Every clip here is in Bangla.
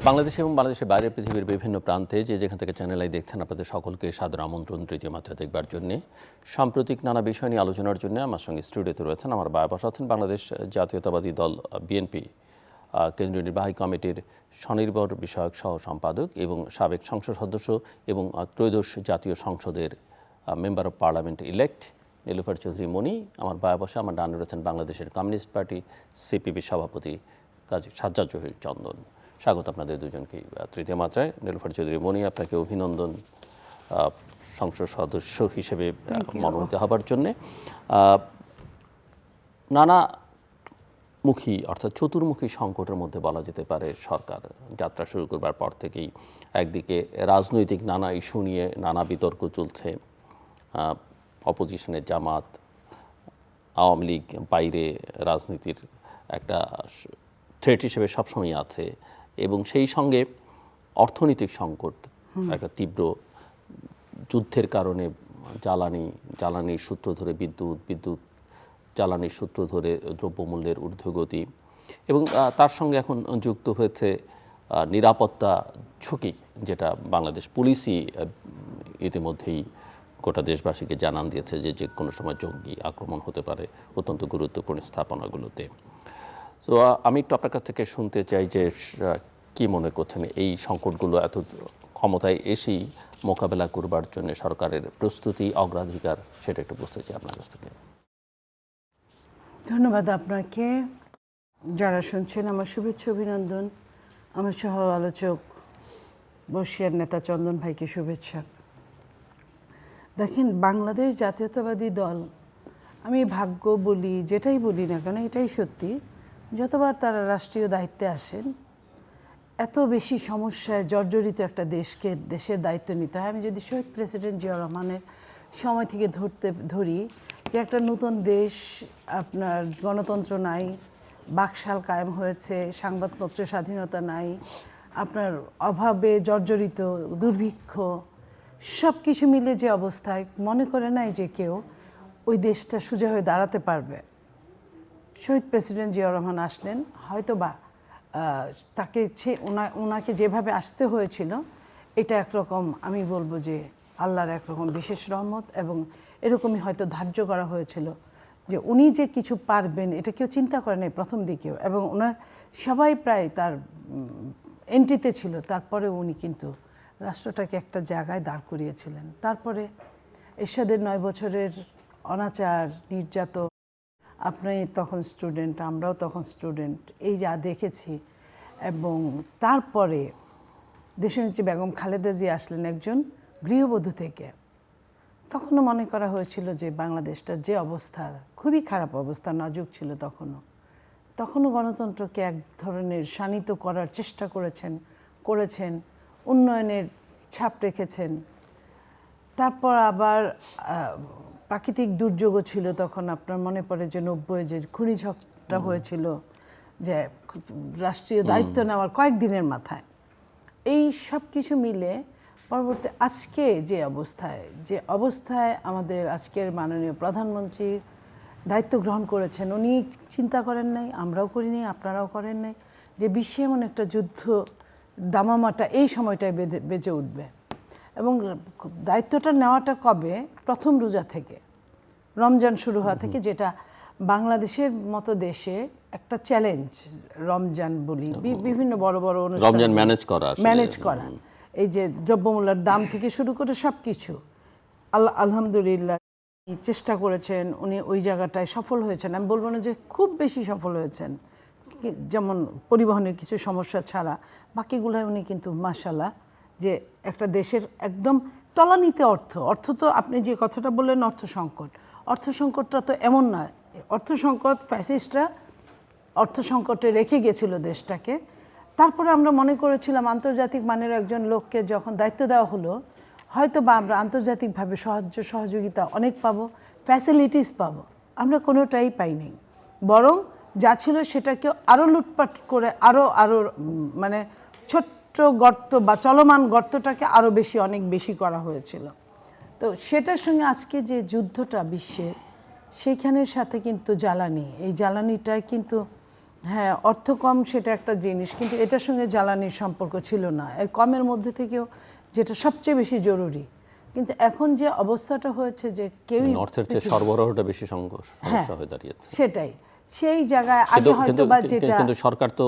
বাংলাদেশ এবং বাংলাদেশের বাইরে পৃথিবীর বিভিন্ন প্রান্তে যেখান থেকে চ্যানেল আই দেখছেন আপনাদের সকলকে সাদর আমন্ত্রণ তৃতীয় মাত্রা দেখবার জন্যে। সাম্প্রতিক নানা বিষয় নিয়ে আলোচনার জন্য আমার সঙ্গে স্টুডিওতে রয়েছেন আমার বায়াপাশ আছেন বাংলাদেশ জাতীয়তাবাদী দল বিএনপি কেন্দ্রীয় নির্বাহী কমিটির স্বনির্ভর বিষয়ক সহ সম্পাদক এবং সাবেক সংসদ সদস্য এবং ত্রয়োদশ জাতীয় সংসদের member of parliament elect Nilufar Chowdhury Moni. আমার বায়াপাশে আমার ডানে রয়েছেন বাংলাদেশের কমিউনিস্ট পার্টি সিপিবি সভাপতি কাজী সাজ্জাদ জহির চন্দন। স্বাগত আপনাদের দুজনকেই তৃতীয় মাত্রায়। নীলুফার চৌধুরী মনি, আপনাকে অভিনন্দন সংসদ সদস্য হিসেবে মনোনীত হবার জন্যে। নানামুখী অর্থাৎ চতুর্মুখী সংকটের মধ্যে বলা যেতে পারে সরকার যাত্রা শুরু করবার পর থেকেই। একদিকে রাজনৈতিক নানা ইস্যু নিয়ে নানা বিতর্ক চলছে, অপোজিশনের জামাত, আওয়ামী লীগ বাইরে রাজনীতির একটা থ্রেট হিসেবে সবসময় আছে, এবং সেই সঙ্গে অর্থনৈতিক সংকট, একটা তীব্র যুদ্ধের কারণে জ্বালানির সূত্র ধরে বিদ্যুৎ জ্বালানির সূত্র ধরে দ্রব্যমূল্যের ঊর্ধ্বগতি, এবং তার সঙ্গে এখন যুক্ত হয়েছে নিরাপত্তা ঝুঁকি, যেটা বাংলাদেশ পুলিশই ইতিমধ্যেই গোটা দেশবাসীকে জানান দিয়েছে যে কোনো সময় জঙ্গি আক্রমণ হতে পারে অত্যন্ত গুরুত্বপূর্ণ স্থাপনাগুলোতে। তো আমি একটু আপনার কাছ থেকে শুনতে চাই যে কি মনে করছেন এই সংকটগুলো এত ক্ষমতায় এসেই মোকাবেলা করবার জন্য সরকারের প্রস্তুতি, অগ্রাধিকার, সেটা একটু বুঝতে চাই আপনার কাছ থেকে। ধন্যবাদ আপনাকে। যারা শুনছেন আমার শুভেচ্ছা অভিনন্দন। আমার সহ আলোচক বর্ষিয়ার নেতা চন্দন ভাইকে শুভেচ্ছা। দেখেন, বাংলাদেশ জাতীয়তাবাদী দল, আমি ভাগ্য বলি যেটাই বলি না কেন, এটাই সত্যি, যতবার তারা রাষ্ট্রীয় দায়িত্বে আসেন এত বেশি সমস্যায় জর্জরিত একটা দেশের দায়িত্ব নিতে হয়। আমি যদি শহীদ প্রেসিডেন্ট জিয়া রহমানের সময় থেকে ধরি যে একটা নতুন দেশ, আপনার গণতন্ত্র নাই, বাকশাল কায়েম হয়েছে, সংবাদপত্রের স্বাধীনতা নাই, আপনার অভাবে জর্জরিত, দুর্ভিক্ষ, সব কিছু মিলে যে অবস্থায় মনে করে নাই যে কেউ ওই দেশটা সোজা হয়ে দাঁড়াতে পারবে। শহীদ প্রেসিডেন্ট জিয়া রহমান আসলেন, হয়তো বা তাকে ওনাকে যেভাবে আসতে হয়েছিল এটা একরকম, আমি বলবো যে আল্লাহর একরকম বিশেষ রহমত, এবং এরকমই হয়তো ধার্য করা হয়েছিল যে উনি যে কিছু পারবেন এটা কেউ চিন্তা করে নাই প্রথম দিকেও, এবং ওনার সবাই প্রায় তার এন্ট্রিতে ছিল। তারপরে উনি কিন্তু রাষ্ট্রটাকে একটা জায়গায় দাঁড় করিয়েছিলেন। তারপরে এরশাদের 9 বছরের অনাচার, নির্যাতন, আপনি তখন স্টুডেন্ট, আমরাও তখন স্টুডেন্ট, এই যা দেখেছি। এবং তারপরে দেশনেত্রী বেগম খালেদা জিয়া আসলেন একজন গৃহবধূ থেকে। তখনও মনে করা হয়েছিল যে বাংলাদেশটার যে অবস্থা, খুবই খারাপ অবস্থা, নাজুক ছিল তখনও গণতন্ত্রকে এক ধরনের শানিত করার চেষ্টা করেছেন, উন্নয়নের ছাপ রেখেছেন। তারপর আবার প্রাকৃতিক দুর্যোগও ছিল তখন, আপনার মনে পড়ে যে 90 যে ঘূর্ণিঝড়টা হয়েছিল, যে রাষ্ট্রীয় দায়িত্ব নেওয়ার কয়েকদিনের মাথায়। এই সব কিছু মিলে পরবর্তী আজকে যে অবস্থায় আমাদের আজকের মাননীয় প্রধানমন্ত্রী দায়িত্ব গ্রহণ করেছেন, উনি চিন্তা করেন নাই, আমরাও করিনি, আপনারাও করেন নাই, যে বিশ্বে এমন একটা যুদ্ধ দামামাটা এই সময়টায় বেজে উঠবে। এবং দায়িত্বটা নেওয়াটা কবে? প্রথম রোজা থেকে, রমজান শুরু হওয়া থেকে, যেটা বাংলাদেশের মতো দেশে একটা চ্যালেঞ্জ। রমজান বলি, বিভিন্ন বড় বড় অনুষ্ঠান ম্যানেজ করা, এই যে দ্রব্যমূল্যের দাম থেকে শুরু করে সব কিছু, আলহামদুলিল্লাহ চেষ্টা করেছেন উনি, ওই জায়গাটায় সফল হয়েছেন। আমি বলবো না যে খুব বেশি সফল হয়েছেন, যেমন পরিবহনের কিছু সমস্যা ছাড়া বাকিগুলোয় উনি কিন্তু মাশাআল্লাহ, যে একটা দেশের একদম তলানিতে অর্থ তো আপনি যে কথাটা বললেন, অর্থ সংকটটা তো এমন নয়। অর্থ সংকট, ফ্যাসিস্টরা অর্থ সংকটে রেখে গেছিল দেশটাকে। তারপরে আমরা মনে করেছিলাম আন্তর্জাতিক মানের একজন লোককে যখন দায়িত্ব দেওয়া হলো, হয়তো বা আমরা আন্তর্জাতিকভাবে সহযোগিতা অনেক পাবো, ফ্যাসিলিটিস পাবো। আমরা কোনোটাই পাইনি, বরং যা ছিল সেটাকে আরও লুটপাট করে আরও মানে ছোট্ট গর্ত বা চলমান গর্তটাকে আরও অনেক বেশি করা হয়েছিল। তো সেটার সঙ্গে আজকে যে যুদ্ধটা বিশ্বের, সেইখানের সাথে কিন্তু জ্বালানি, এই জ্বালানিটাই কিন্তু হ্যাঁ, অর্থ কম সেটা একটা জিনিস, কিন্তু এটার সঙ্গে জ্বালানির সম্পর্ক ছিল না। এর কমের মধ্যে থেকেও যেটা সবচেয়ে বেশি জরুরি, কিন্তু এখন যে অবস্থাটা হয়েছে যে কেউই অর্থের চেয়ে সরবরাহটা বেশি হ্যাঁ, সমস্যা হয়ে দাঁড়িয়েছে। সেটাই সেই জায়গায় আগে হয়তো বা যেটা কিন্তু সরকার তো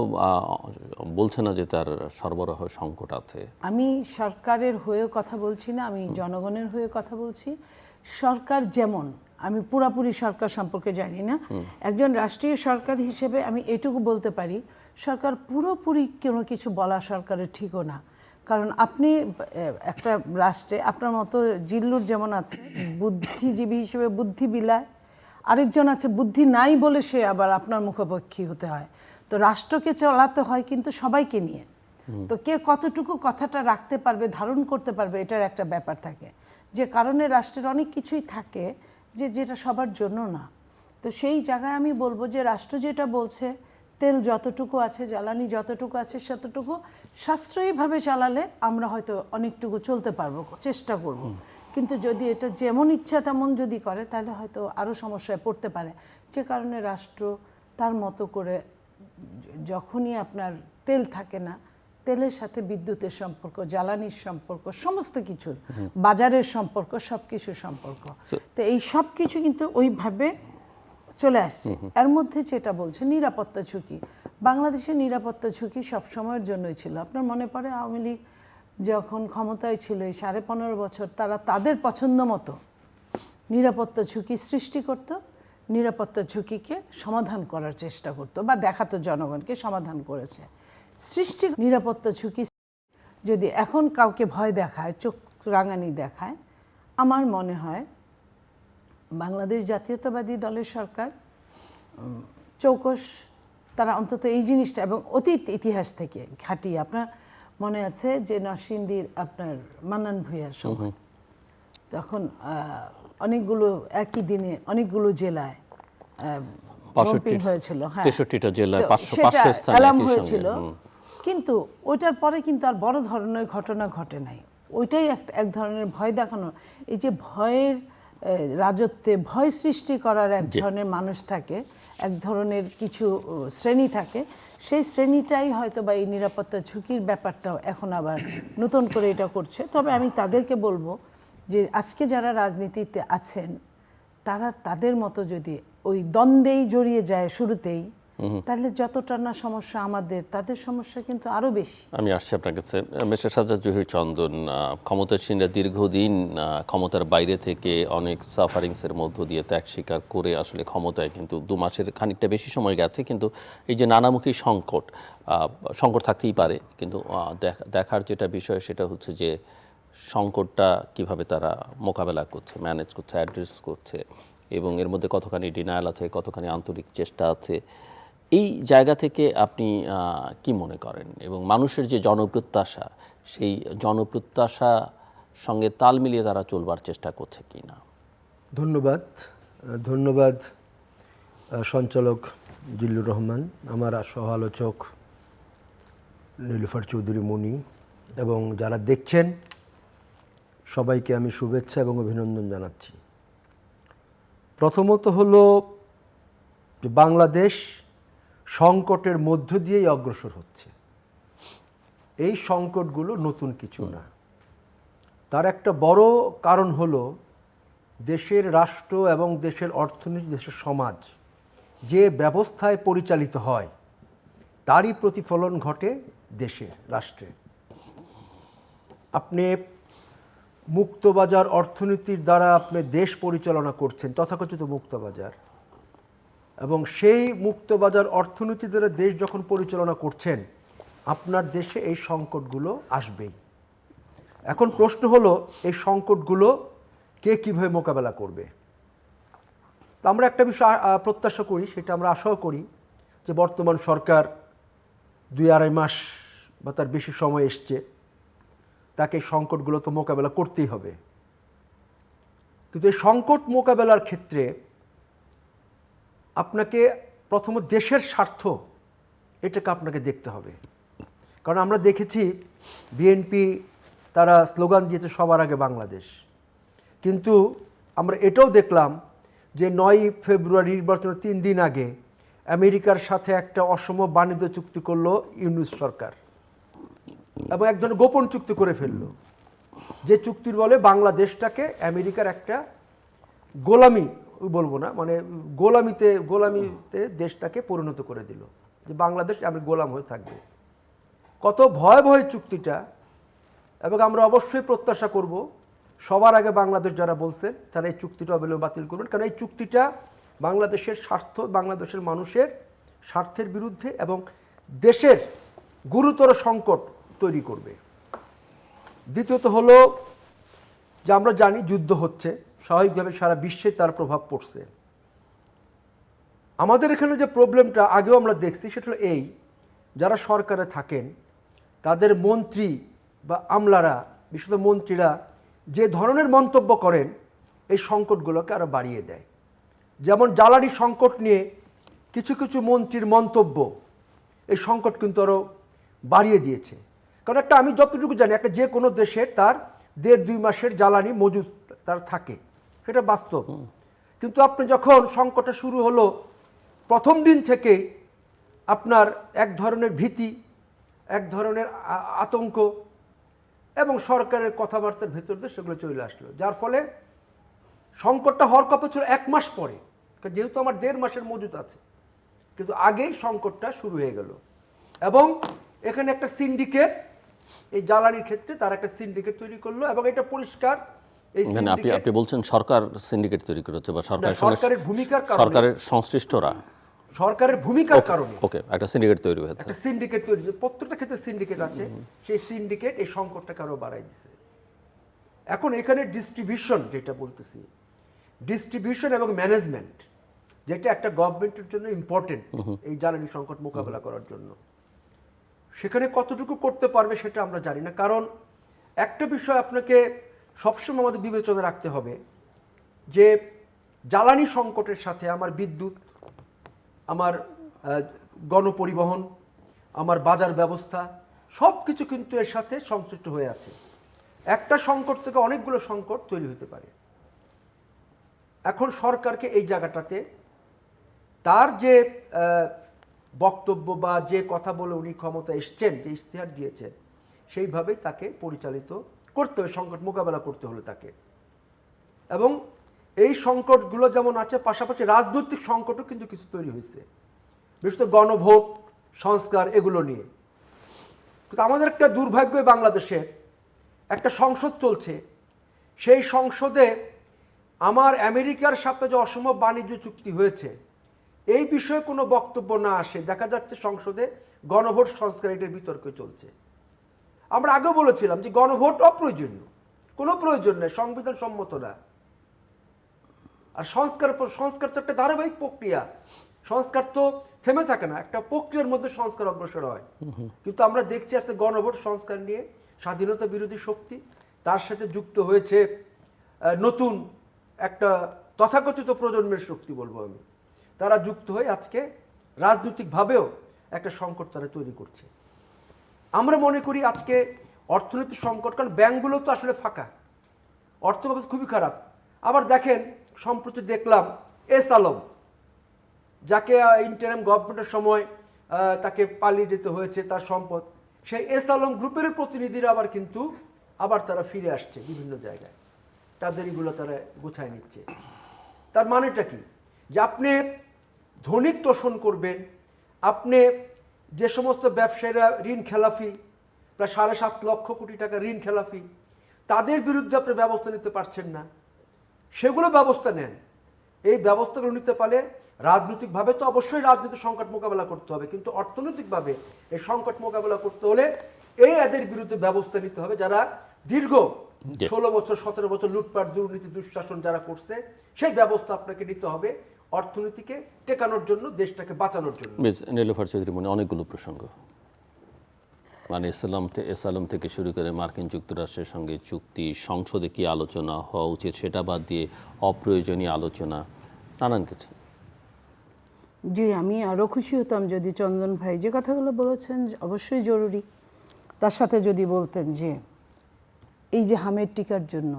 বলছে না যে তার সরবরাহ সংকট আছে। আমি সরকারের হয়ে কথা বলছি না, আমি জনগণের হয়ে কথা বলছি। সরকার যেমন, আমি পুরাপুরি সরকার সম্পর্কে জানি না, একজন রাষ্ট্রীয় সরকার হিসেবে আমি এটুকু বলতে পারি, সরকার পুরোপুরি কোনো কিছু বলা সরকারের ঠিকও না। কারণ আপনি একটা রাষ্ট্রে, আপনার মতো জিল্লুর যেমন আছে বুদ্ধিজীবী হিসেবে বুদ্ধি বিলায়, আরেকজন আছে বুদ্ধি নাই বলে সে আবার আপনার মুখোপক্ষী হতে হয়। তো রাষ্ট্রকে চালাতে হয় কিন্তু সবাইকে নিয়ে। তো কে কতটুকু কথাটা রাখতে পারবে, ধারণ করতে পারবে, এটার একটা ব্যাপার থাকে, যে কারণে রাষ্ট্রের অনেক কিছুই থাকে যেটা সবার জন্য না। তো সেই জায়গায় আমি বলবো যে রাষ্ট্র যেটা বলছে, তেল যতটুকু আছে, জ্বালানি যতটুকু আছে, ততটুকু সাশ্রয়ীভাবে চালালে আমরা হয়তো অনেকটুকু চলতে পারবো, চেষ্টা করব। কিন্তু যদি এটা যেমন ইচ্ছা তেমন যদি করে, তাহলে হয়তো আরও সমস্যায় পড়তে পারে। যে কারণে রাষ্ট্র তার মতো করে, যখনই আপনার তেল থাকে না, তেলের সাথে বিদ্যুতের সম্পর্ক, জ্বালানির সম্পর্ক, সমস্ত কিছু, বাজারের সম্পর্ক, সব কিছুর সম্পর্ক, তো এই সব কিছু কিন্তু ওইভাবে চলে আসছে। এর মধ্যে যেটা বলছে নিরাপত্তা ঝুঁকি, বাংলাদেশের নিরাপত্তা ঝুঁকি সবসময়ের জন্যই ছিল। আপনার মনে পড়ে আওয়ামী লীগ যখন ক্ষমতায় ছিল এই 15.5 বছর, তারা তাদের পছন্দ মতো নিরাপত্তা ঝুঁকি সৃষ্টি করত, নিরাপত্তা ঝুঁকিকে সমাধান করার চেষ্টা করত, বা দেখাতো জনগণকে সমাধান করেছে। সৃষ্টি নিরাপত্তা ঝুঁকি যদি এখন কাউকে ভয় দেখায়, চোখ রাঙানি দেখায়, আমার মনে হয় বাংলাদেশ জাতীয়তাবাদী দলের সরকার চৌকস, তারা অন্তত এই জিনিসটা, এবং অতীত ইতিহাস থেকে খাটিয়ে, আপনার মনে আছে যে নরসিংদীর আপনার মান্নান ভূঁইয়ার সময়, তখন অনেকগুলো একই দিনে অনেকগুলো জেলায় বম্পিং হয়েছিল, হ্যাঁ 63টা জেলায় 500 সেটা স্থানে অ্যালার্ম একই হয়েছিল। সঙ্গে। কিন্তু ওইটার পরে কিন্তু আর বড় ধরনের ঘটনা ঘটে নাই। ওইটাই এক ধরনের ভয় দেখানো, এই যে ভয়ের রাজত্বে ভয় সৃষ্টি করার এক ধরনের মানুষ থাকে, এক ধরনের কিছু শ্রেণী থাকে, সেই শ্রেণীটাই হয়তো বা এই নিরাপত্তা ঝুঁকির ব্যাপারটাও এখন আবার নতুন করে এটা করছে। তবে আমি তাদেরকে বলবো যে আজকে যারা রাজনীতিতে আছেন, তারা তাদের মতো যদি ওই দ্বন্দ্বেই জড়িয়ে যায় শুরুতেই, তাহলে যতটা না সমস্যা আমাদের, তাদের সমস্যা কিন্তু আরও বেশি। আমি আসছি আপনার কাছে। মিস্টার সাজ্জাদ জহির চন্দন, ক্ষমতাসীনরা দীর্ঘদিন ক্ষমতার বাইরে থেকে অনেক সাফারিংসের মধ্য দিয়ে ত্যাগ স্বীকার করে আসলে ক্ষমতায় কিন্তু 2 মাসের খানিকটা বেশি সময় গেছে, কিন্তু এই যে নানামুখী সংকট থাকতেই পারে, কিন্তু দেখার যেটা বিষয় সেটা হচ্ছে যে সংকটটা কিভাবে তারা মোকাবেলা করছে, ম্যানেজ করছে, অ্যাড্রেস করছে, এবং এর মধ্যে কতখানি ডিনায়াল আছে, কতখানি আন্তরিক চেষ্টা আছে। এই জায়গা থেকে আপনি কি মনে করেন, এবং মানুষের যে জনপ্রত্যাশা, সেই জনপ্রত্যাশা সঙ্গে তাল মিলিয়ে তারা চলবার চেষ্টা করছে কি না? ধন্যবাদ সঞ্চালক জিল্লুর রহমান, আমার সহ আলোচক নীলুফার চৌধুরী মনি, এবং যারা দেখছেন সবাইকে আমি শুভেচ্ছা এবং অভিনন্দন জানাচ্ছি। প্রথমত হলো যে বাংলাদেশ সংকটের মধ্য দিয়েই অগ্রসর হচ্ছে। এই সংকটগুলো নতুন কিছু না। তার একটা বড় কারণ হলো দেশের রাষ্ট্র এবং দেশের অর্থনীতি, দেশের সমাজ যে ব্যবস্থায় পরিচালিত হয় তারই প্রতিফলন ঘটে দেশে, রাষ্ট্রে। আপনি মুক্তবাজার অর্থনীতির দ্বারা আপনি দেশ পরিচালনা করছেন, তথাকথিত মুক্তবাজার, এবং সেই মুক্তবাজার অর্থনীতি দ্বারা দেশ যখন পরিচালনা করছেন, আপনার দেশে এই সংকটগুলো আসবেই। এখন প্রশ্ন হলো এই সংকটগুলো কে কীভাবে মোকাবেলা করবে। তো আমরা একটা বিষয় প্রত্যাশা করি, সেটা আমরা আশাও করি, যে বর্তমান সরকার 2-2.5 মাস বা তার বেশি সময় এসছে, তাকে এই সংকটগুলো তো মোকাবেলা করতেই হবে। কিন্তু এই সংকট মোকাবেলার ক্ষেত্রে আপনাকে প্রথমত দেশের স্বার্থ, এটাকে আপনাকে দেখতে হবে। কারণ আমরা দেখেছি বিএনপি তারা স্লোগান দিয়েছে সবার আগে বাংলাদেশ, কিন্তু আমরা এটাও দেখলাম যে 9 ফেব্রুয়ারি নির্বাচনের 3 দিন আগে আমেরিকার সাথে একটা অসম বাণিজ্য চুক্তি করলো ইউনূস সরকার এবং এক ধরনের গোপন চুক্তি করে ফেললো, যে চুক্তির বলে বাংলাদেশটাকে আমেরিকার একটা গোলামি বলবো না, মানে গোলামিতে দেশটাকে পরিণত করে দিল, যে বাংলাদেশ আমি গোলাম হয়ে থাকবে। কত ভয়াবহ চুক্তিটা, এবং আমরা অবশ্যই প্রত্যাশা করব সবার আগে বাংলাদেশ যারা বলছেন তারা এই চুক্তিটা অবিলম্বে বাতিল করবেন, কারণ এই চুক্তিটা বাংলাদেশের স্বার্থ, বাংলাদেশের মানুষের স্বার্থের বিরুদ্ধে এবং দেশের গুরুতর সংকট তৈরি করবে। দ্বিতীয়ত হলো যে আমরা জানি যুদ্ধ হচ্ছে, স্বাভাবিকভাবে সারা বিশ্বে তার প্রভাব পড়ছে। আমাদের এখানে যে প্রবলেমটা আগেও আমরা দেখছি সেটা হলো এই, যারা সরকারে থাকেন তাদের মন্ত্রী বা আমলারা, বিশেষত মন্ত্রীরা যে ধরনের মন্তব্য করেন এই সংকটগুলোকে আরও বাড়িয়ে দেয়। যেমন জ্বালানি সংকট নিয়ে কিছু কিছু মন্ত্রীর মন্তব্য এই সংকট কিন্তু আরও বাড়িয়ে দিয়েছে। কারণ একটা, আমি যতটুকু জানি, একটা যে কোনো দেশের তার 1.5-2 মাসের জ্বালানি মজুদ তার থাকে, সেটা বাস্তব। কিন্তু আপনি যখন সংকটটা শুরু হলো প্রথম দিন থেকেই আপনার এক ধরনের ভীতি, এক ধরনের আতঙ্ক এবং সরকারের কথাবার্তার ভেতর দিয়ে সেগুলো চলে আসলো, যার ফলে সংকটটা হওয়ার কথা ছিল 1 মাস পরে, যেহেতু আমার 1.5 মাসের মজুদ আছে, কিন্তু আগেই সংকটটা শুরু হয়ে গেল। এবং এখানে একটা সিন্ডিকেট, এই জ্বালানির ক্ষেত্রে তারা একটা সিন্ডিকেট তৈরি করলো, এবং এটা পরিষ্কার এই সিন্ডিকেট, আপনি বলছেন সরকার সিন্ডিকেট তৈরি করেছে বা সরকারের ভূমিকার কারণে, সরকারের সংশ্লিষ্টরা, সরকারের ভূমিকার কারণে ওকে একটা সিন্ডিকেট তৈরি হয়েছে, একটা সিন্ডিকেট তৈরি, প্রত্যেকটা ক্ষেত্রে সিন্ডিকেট আছে, সেই সিন্ডিকেট এই সংকটটাকে আরো বাড়াই দিছে। এখন এখানে ডিস্ট্রিবিউশন, যেটা বলতেছি, ডিস্ট্রিবিউশন এবং ম্যানেজমেন্ট, যেটা একটা গভর্নমেন্টের জন্য ইম্পর্টেন্ট এই জ্বালানি সংকট মোকাবেলা করার জন্য, সেখানে কতটুকু করতে পারবে সেটা আমরা জানি না। কারণ একটা বিষয় আপনাকে সবসময় আমাদের বিবেচনা রাখতে হবে, যে জ্বালানি সংকটের সাথে আমার বিদ্যুৎ, আমার গণপরিবহন, আমার বাজার ব্যবস্থা সব কিছু কিন্তু এর সাথে সংশ্লিষ্ট হয়ে আছে। একটা সংকট থেকে অনেকগুলো সংকট তৈরি হতে পারে। এখন সরকারকে এই জায়গাটাতে তার যে বক্তব্য বা যে কথা বলে উনি ক্ষমতা এসছেন, যে ইশতেহার দিয়েছেন, সেইভাবেই তাকে পরিচালিত করতে হবে, সংকট মোকাবেলা করতে হলে তাকে। এবং এই সংকটগুলো যেমন আছে, পাশাপাশি রাজনৈতিক সংকটও কিন্তু কিছু তৈরি হয়েছে, বিশেষত গণভোট সংস্কার এগুলো নিয়ে। কিন্তু আমাদের একটা দুর্ভাগ্য, বাংলাদেশে একটা সংসদ চলছে, সেই সংসদে আমার আমেরিকার সাথে যে অসম বাণিজ্য চুক্তি হয়েছে এই বিষয়ে কোনো বক্তব্য না আসে, দেখা যাচ্ছে সংসদে গণভোট সংস্কার এটার বিতর্ক চলছে। আমরা আগেও বলেছিলাম যে গণভোট অপ্রয়োজনীয়, কোনো প্রয়োজন নেই, সংবিধান সম্মত না। আর সংস্কার তো একটা ধারাবাহিক প্রক্রিয়া, সংস্কার তো থেমে থাকে না, একটা প্রক্রিয়ার মধ্যে সংস্কার অগ্রসর হয়। কিন্তু আমরা দেখছি আজকে গণভোট সংস্কার নিয়ে স্বাধীনতা বিরোধী শক্তি, তার সাথে যুক্ত হয়েছে নতুন একটা তথাকথিত প্রজন্মের শক্তি বলবো আমি, তারা যুক্ত হয়ে আজকে রাজনৈতিকভাবেও একটা সংকট তারা তৈরি করছে। আমরা মনে করি আজকে অর্থনৈতিক সংকট, কারণ ব্যাংকগুলো তো আসলে ফাঁকা, অর্থ অবস্থা খুবই খারাপ। আবার দেখেন, সম্প্রতি দেখলাম এস আলম, যাকে ইন্টারিম গভর্নমেন্টের সময় তাকে পালিয়ে যেতে হয়েছে তার সম্পদ, সেই এস আলম গ্রুপের প্রতিনিধিরা আবার তারা ফিরে আসছে বিভিন্ন জায়গায়, তাদের এগুলো তারা গুছায় নিচ্ছে। তার মানেটা কি? যে আপনি ধনিক তোষণ করবেন, আপনি যে সমস্ত ব্যবসায়ীরা ঋণ খেলাফি, প্রায় 7.5 লক্ষ কোটি টাকা ঋণ খেলাফি, তাদের বিরুদ্ধে আপনি ব্যবস্থা নিতে পারছেন না, সেগুলো ব্যবস্থা নেন। এই ব্যবস্থাগুলো নিতে পারলে রাজনৈতিকভাবে তো অবশ্যই রাজনৈতিক সংকট মোকাবেলা করতে হবে, কিন্তু অর্থনৈতিকভাবে এই সংকট মোকাবেলা করতে হলে এদের বিরুদ্ধে ব্যবস্থা নিতে হবে, যারা দীর্ঘ 16 বছর 17 বছর লুটপাট, দুর্নীতি, দুঃশাসন যারা করছে, সেই ব্যবস্থা আপনাকে নিতে হবে অর্থনীতিকে টেকানোর জন্য, দেশটাকে বাঁচানোর জন্য। নীলুফার চৌধুরী, অনেকগুলো প্রসঙ্গ, মানে এসালাম থেকে শুরু করে মার্কিন যুক্তরাষ্ট্রের সঙ্গে চুক্তি, সংসদে কি আলোচনা হওয়া উচিত সেটা বাদ দিয়ে অপ্রয়োজনীয় আলোচনা, নানান কিছু। জি, আমি আরও খুশি হতাম যদি চন্দন ভাই যে কথাগুলো বলেছেন অবশ্যই জরুরি, তার সাথে যদি বলতেন যে এই যে হামের টিকার জন্য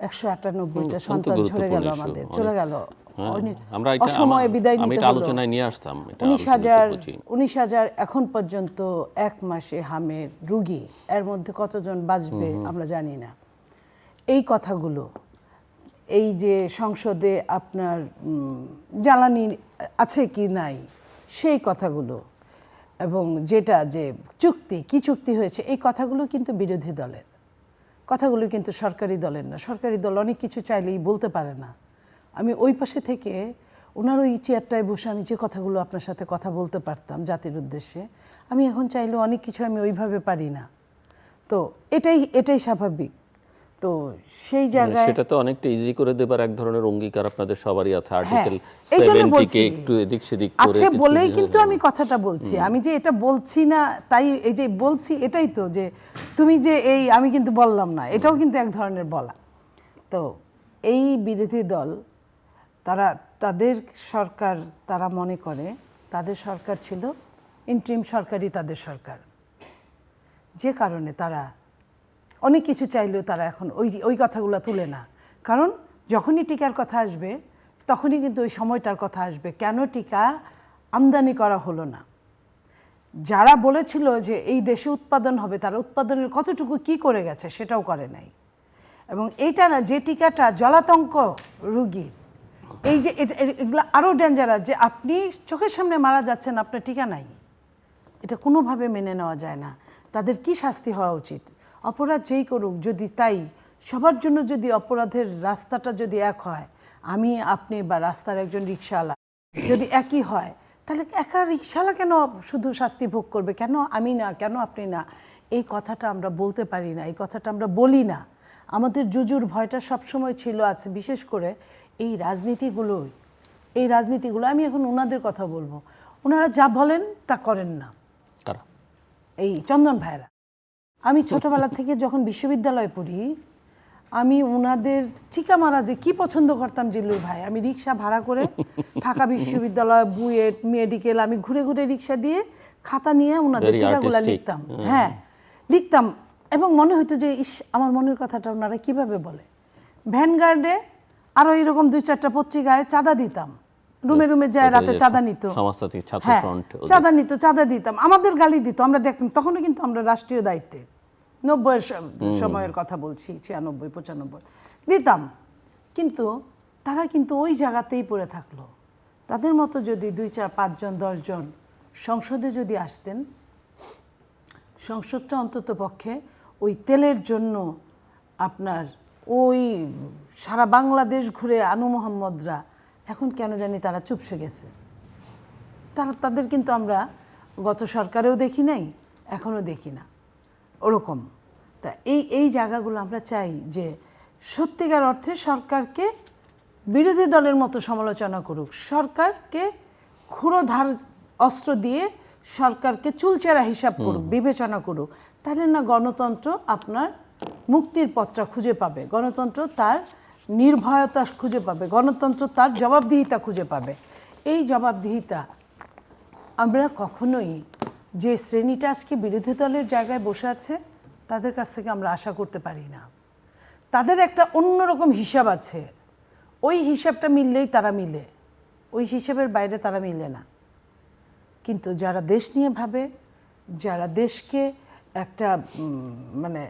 198টা সন্তান ঝরে গেল, আমাদের চলে গেল আমরা এটা অসময়ে বিদায় আমি নিতে এটা হলো। আলোচনায় নিয়ে আসতাম, এটা 19,000 এখন পর্যন্ত 1 মাসে হামের রুগী, এর মধ্যে কতজন বাঁচবে আমরা জানি না। এই কথাগুলো, এই যে সংসদে আপনার জ্বালানি আছে কি নাই সেই কথাগুলো, এবং যেটা যে কি চুক্তি হয়েছে, এই কথাগুলো কিন্তু বিরোধী দলের কথাগুলো, কিন্তু সরকারি দলের না। সরকারি দল অনেক কিছু চাইলেই বলতে পারে না। আমি ওই পাশে থেকে ওনার ওই চেয়ারটায় বসে আমি যে কথাগুলো আপনার সাথে কথা বলতে পারতাম জাতির উদ্দেশ্যে, আমি এখন চাইলেও অনেক কিছু আমি ওইভাবে পারি না। তো এটাই স্বাভাবিক। তো সেই জায়গায় সেটা তো অনেকটা ইজি করে দেবার এক ধরনের অঙ্গীকার আপনাদের সবারই আছে। আর্টিকেল এই জন্য 70 বলছি, কে একটু এদিক সেদিক করে আছে বলেই কিন্তু আমি কথাটা বলছি। আমি যে এটা বলছি না তাই, এই যে বলছি এটাই তো, যে তুমি যে এই আমি কিন্তু বললাম না, এটাও কিন্তু এক ধরনের বলা। তো এই বিরোধী দল তাদের সরকার, তারা মনে করে তাদের সরকার ছিল ইন্টারিম সরকারই তাদের সরকার, যে কারণে তারা অনেক কিছু চাইলেও তারা এখন ওই কথাগুলো তুলে না। কারণ যখনই টিকার কথা আসবে তখনই কিন্তু ওই সময়টার কথা আসবে, কেন টিকা আমদানি করা হলো না। যারা বলেছিল যে এই দেশে উৎপাদন হবে, তারা উৎপাদনের কতটুকু কি করে গেছে সেটাও করে নাই। এবং এইটা না, যে টিকাটা জলাতঙ্ক রুগীর, এই যে এগুলো আরও ডেঞ্জারাস, যে আপনি চোখের সামনে মারা যাচ্ছেন, আপনার টিকা নাই, এটা কোনোভাবে মেনে নেওয়া যায় না। তাদের কি শাস্তি হওয়া উচিত? অপরাধ যেই করুক, যদি তাই সবার জন্য যদি অপরাধের রাস্তাটা যদি এক হয়, আমি আপনি বা রাস্তার একজন রিকশাওয়ালা যদি একই হয়, তাহলে একা রিকশাওয়ালা কেন শুধু শাস্তি ভোগ করবে? কেন আমি না, কেন আপনি না? এই কথাটা আমরা বলতে পারি না, এই কথাটা আমরা বলি না। আমাদের জুজুর ভয়টা সবসময় ছিল, আছে, বিশেষ করে এই রাজনীতিগুলো। আমি এখন ওনাদের কথা বলবো, ওনারা যা বলেন তা করেন না। এই চন্দন ভাইরা, আমি ছোটবেলা থেকে যখন বিশ্ববিদ্যালয়ে পড়ি, আমি ওনাদের চিকা মারা যে কি পছন্দ করতাম জিল্লুর ভাই। আমি রিক্সা ভাড়া করে ঢাকা বিশ্ববিদ্যালয়, বুয়েট, মেডিকেল, আমি ঘুরে ঘুরে রিক্সা দিয়ে খাতা নিয়ে ওনাদের চিকাগুলা লিখতাম। হ্যাঁ, লিখতাম, এবং মনে হতো যে ইস, আমার মনের কথাটা ওনারা কিভাবে বলে। ভ্যানগার্ডে আরও এরকম 2-4টা পত্রিকায় চাঁদা দিতাম, রুমে রুমে যায় রাতে চাঁদা নিত, হ্যাঁ চাঁদা দিতাম, আমাদের গালি দিত, আমরা দেখতাম। তখনও কিন্তু আমরা রাষ্ট্রীয় দায়িত্বে, 90-এর সময়ের কথা বলছি, 96-95 দিতাম, কিন্তু তারা কিন্তু ওই জায়গাতেই পড়ে থাকলো। তাদের মতো যদি 2-4-5 জন 10 জন সংসদে যদি আসতেন, সংসদটা অন্তত পক্ষে ওই তেলের জন্য আপনার ওই সারা বাংলাদেশ ঘুরে আনু মোহাম্মদরা এখন কেন জানি তারা চুপসে গেছে। তাদের কিন্তু আমরা গত সরকারেও দেখি নাই, এখনও দেখি না ওরকম। তা এই জায়গাগুলো আমরা চাই যে সত্যিকার অর্থে সরকারকে বিরোধী দলের মতো সমালোচনা করুক, সরকারকে ক্ষুরোধার অস্ত্র দিয়ে সরকারকে চুলচেরা হিসাব করুক, বিবেচনা করুক। তাহলে না গণতন্ত্র আপনার মুক্তির পথটা খুঁজে পাবে, গণতন্ত্র তার নির্ভয়তা খুঁজে পাবে, গণতন্ত্র তার জবাবদিহিতা খুঁজে পাবে। এই জবাবদিহিতা আমরা কখনোই, যে শ্রেণীটা আজকে বিরোধী দলের জায়গায় বসে আছে তাদের কাছ থেকে আমরা আশা করতে পারি না। তাদের একটা অন্যরকম হিসাব আছে, ওই হিসাবটা মিললেই তারা মিলে, ওই হিসাবের বাইরে তারা মিলে না। কিন্তু যারা দেশ নিয়ে ভাবে, যারা দেশকে একটা মানে